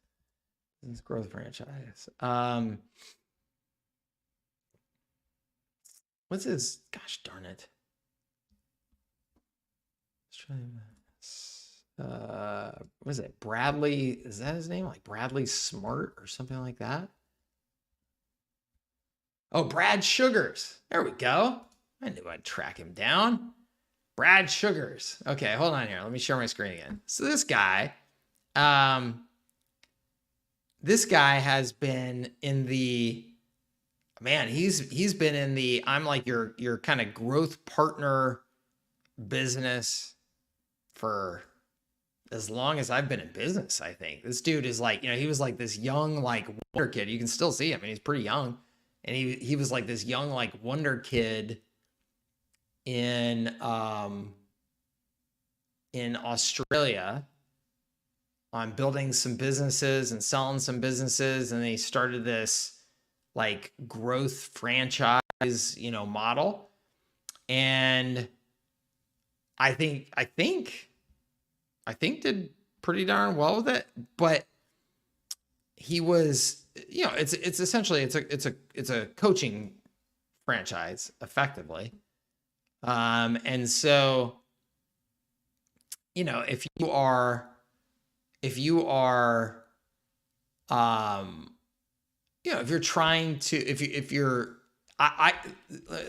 This growth franchise. What's his? Gosh darn it. Australian. What is it? Bradley? Is that his name? Like Bradley Smart or something like that? Oh, Brad Sugars. There we go. I knew I'd track him down. Brad Sugars. Okay, hold on here. Let me share my screen again. So this guy has been in the, man, he's been in the, I'm like your kind of growth partner business for as long as I've been in business, I think. This dude is like, he was like this young, like wonder kid. You can still see him, and he's pretty young. And he was like this young, like wonder kid in Australia on building some businesses and selling some businesses. And he started this like growth franchise, model. And I think did pretty darn well with it, but he was, it's essentially, it's a coaching franchise effectively. And so, if you're trying to,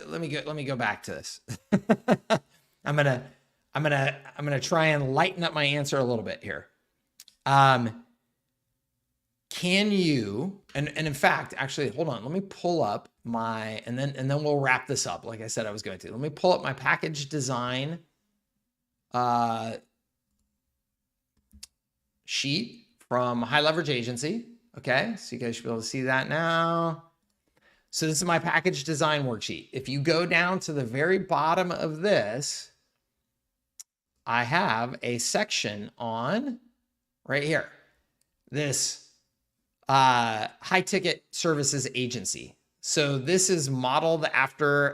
let me go back to this. I'm going to try and lighten up my answer a little bit here. Can you, and in fact, actually, hold on, let me pull up my, and then we'll wrap this up. Like I said, I was going to, let me pull up my package design, sheet from High Leverage Agency. Okay. So you guys should be able to see that now. So this is my package design worksheet. If you go down to the very bottom of this, I have a section on right here, this high ticket services agency. So this is modeled after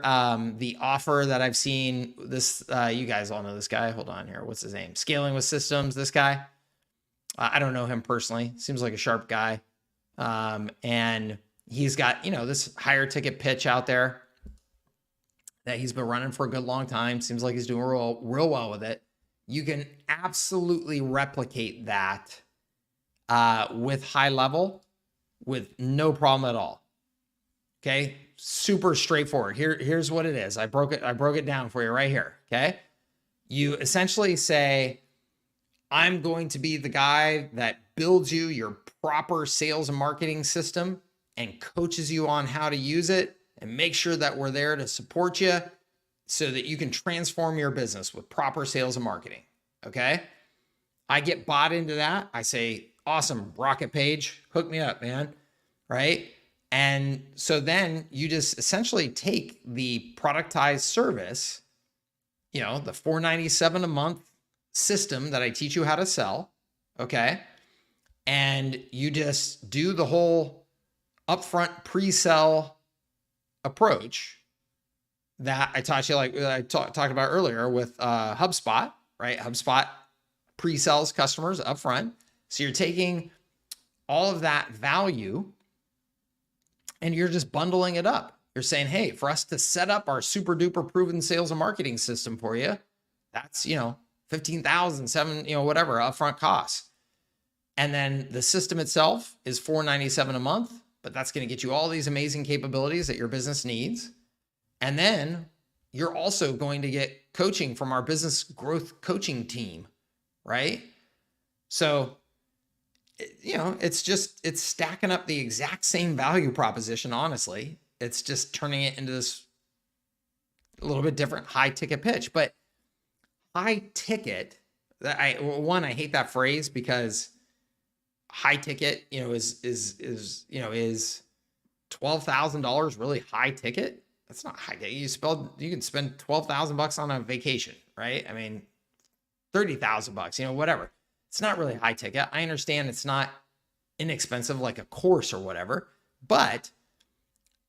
the offer that I've seen. This you guys all know this guy. Hold on here. What's his name? Scaling with Systems. This guy. I don't know him personally. Seems like a sharp guy. And he's got, this higher ticket pitch out there that he's been running for a good long time. Seems like he's doing real well with it. You can absolutely replicate that with HighLevel with no problem at all. Okay, super straightforward. Here's what it is. I broke it down for you right here. Okay, you essentially say, I'm going to be the guy that builds you your proper sales and marketing system and coaches you on how to use it and make sure that we're there to support you so that you can transform your business with proper sales and marketing. Okay, I get bought into that. I say, awesome, Rocket Page, hook me up, man. Right? And so then you just essentially take the productized service, the $497 a month system that I teach you how to sell. Okay. And you just do the whole upfront pre-sell approach that I taught you, like I talked about earlier with HubSpot, right? HubSpot pre-sells customers upfront. So you're taking all of that value and you're just bundling it up. You're saying, hey, for us to set up our super duper proven sales and marketing system for you, that's, $15,000, $7,000, whatever, upfront costs. And then the system itself is $497 a month, but that's going to get you all these amazing capabilities that your business needs. And then you're also going to get coaching from our business growth coaching team, right? So it's stacking up the exact same value proposition, honestly. It's just turning it into this a little bit different high ticket pitch. But high ticket, I hate that phrase because high ticket, is $12,000 really high ticket? That's not high ticket. You can spend $12,000 on a vacation, right? I mean, $30,000, whatever. It's not really high ticket. I understand it's not inexpensive like a course or whatever, but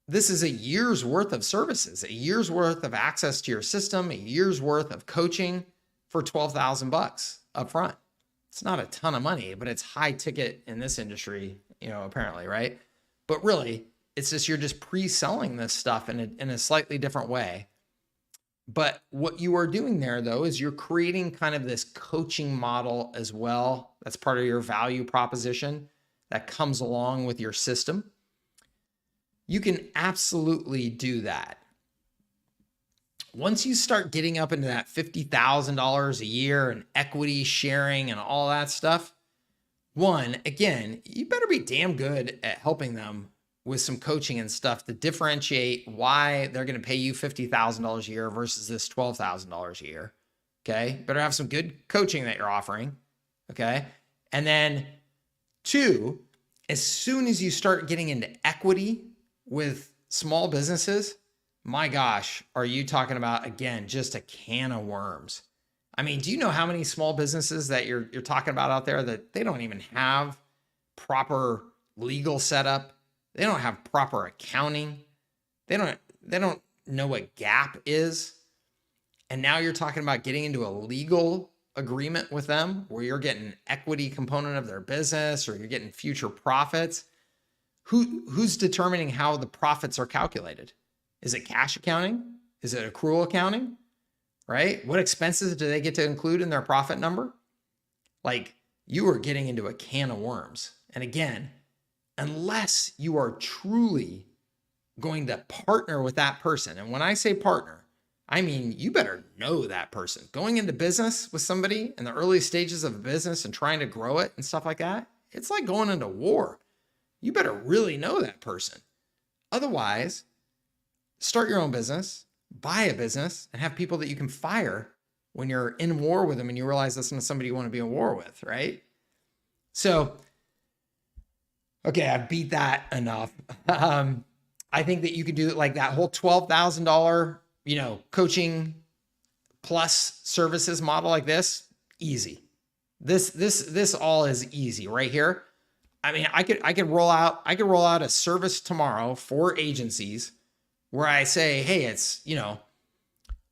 this is a year's worth of services, a year's worth of access to your system, a year's worth of coaching for $12,000 up front. It's not a ton of money, but it's high ticket in this industry, apparently, right? But really, it's just, you're just pre-selling this stuff in a slightly different way. But what you are doing there, though, is you're creating kind of this coaching model as well. That's part of your value proposition that comes along with your system. You can absolutely do that. Once you start getting up into that $50,000 a year and equity sharing and all that stuff, again, you better be damn good at helping them with some coaching and stuff to differentiate why they're going to pay you $50,000 a year versus this $12,000 a year. Okay. Better have some good coaching that you're offering. Okay. And then 2, as soon as you start getting into equity with small businesses, my gosh, are you talking about, again, just a can of worms? I mean, do you know how many small businesses that you're talking about out there that they don't even have proper legal setup? They don't have proper accounting. They don't know what GAAP is. And now you're talking about getting into a legal agreement with them where you're getting an equity component of their business or you're getting future profits. Who's determining how the profits are calculated? Is it cash accounting? Is it accrual accounting? Right? What expenses do they get to include in their profit number? Like, you are getting into a can of worms. And again, unless you are truly going to partner with that person. And when I say partner, I mean, you better know that person. Going into business with somebody in the early stages of a business and trying to grow it and stuff like that, it's like going into war. You better really know that person. Otherwise, start your own business, buy a business, and have people that you can fire when you're in war with them and you realize that's not somebody you want to be in war with, right? So, okay, I've beat that enough. I think that you could do like that whole $12,000, coaching plus services model like this, easy. This all is easy right here. I mean, I could roll out a service tomorrow for agencies where I say, hey, it's, you know,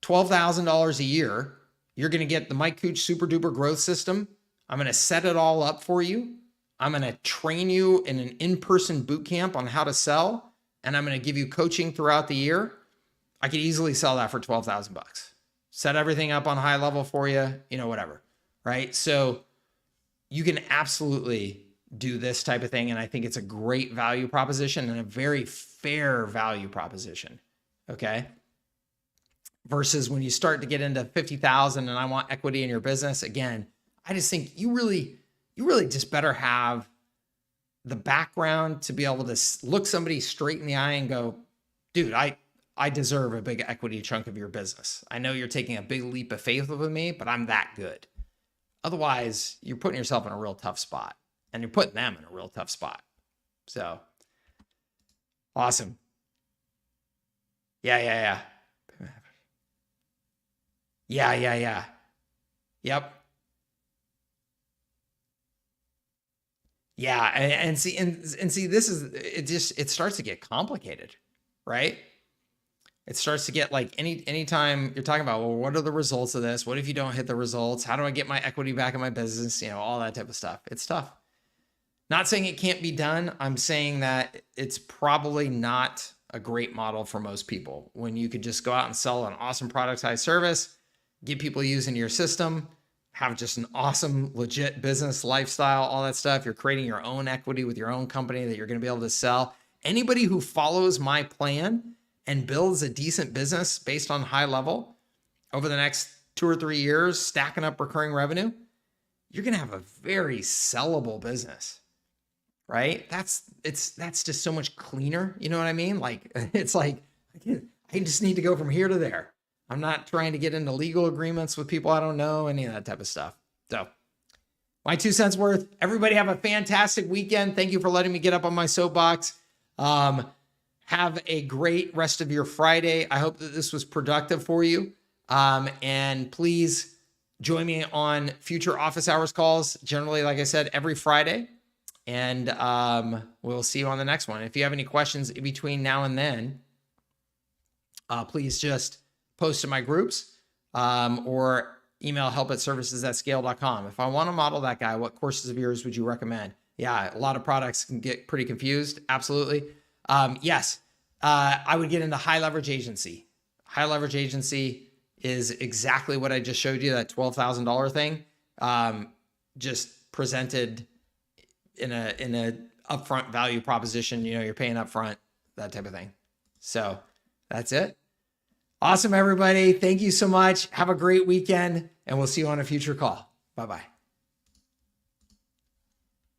$12,000 a year. You're going to get the Mike Cooch Super Duper Growth System. I'm going to set it all up for you. I'm going to train you in an in-person boot camp on how to sell, and I'm going to give you coaching throughout the year. I could easily sell that for 12,000 bucks. Set everything up on HighLevel for you, you know, whatever, right? So you can absolutely do this type of thing, and I think it's a great value proposition and a very fair value proposition, okay? Versus when you start to get into 50,000 and I want equity in your business, again, I just think you really just better have the background to be able to look somebody straight in the eye and go, dude, I deserve a big equity chunk of your business. I know you're taking a big leap of faith with me, but I'm that good. Otherwise, you're putting yourself in a real tough spot, and you're putting them in a real tough spot. So awesome. Yeah. Yep. Yeah. And see, this is, it starts to get complicated, right? It starts to get like anytime you're talking about, well, what are the results of this? What if you don't hit the results? How do I get my equity back in my business? You know, all that type of stuff. It's tough. Not saying it can't be done. I'm saying that it's probably not a great model for most people when you could just go out and sell an awesome productized service, get people using your system, have just an awesome, legit business lifestyle, all that stuff. You're creating your own equity with your own company that you're going to be able to sell. Anybody who follows my plan and builds a decent business based on HighLevel over the next 2 or 3 years, stacking up recurring revenue, you're going to have a very sellable business, right? That's just so much cleaner. You know what I mean? Like, it's like, I just need to go from here to there. I'm not trying to get into legal agreements with people I don't know, any of that type of stuff. So my 2 cents worth. Everybody have a fantastic weekend. Thank you for letting me get up on my soapbox. Have a great rest of your Friday. I hope that this was productive for you. And please join me on future office hours calls. Generally, like I said, every Friday. And we'll see you on the next one. If you have any questions in between now and then, please just post in my groups or email help@servicesatscale.com. If I want to model that guy, what courses of yours would you recommend? Yeah, a lot of products can get pretty confused. Absolutely. Yes, I would get into high leverage agency. High leverage agency is exactly what I just showed you, that $12,000 thing, just presented in a upfront value proposition. You know, you're paying upfront, that type of thing. So that's it. Awesome, everybody. Thank you so much. Have a great weekend, and we'll see you on a future call. Bye-bye.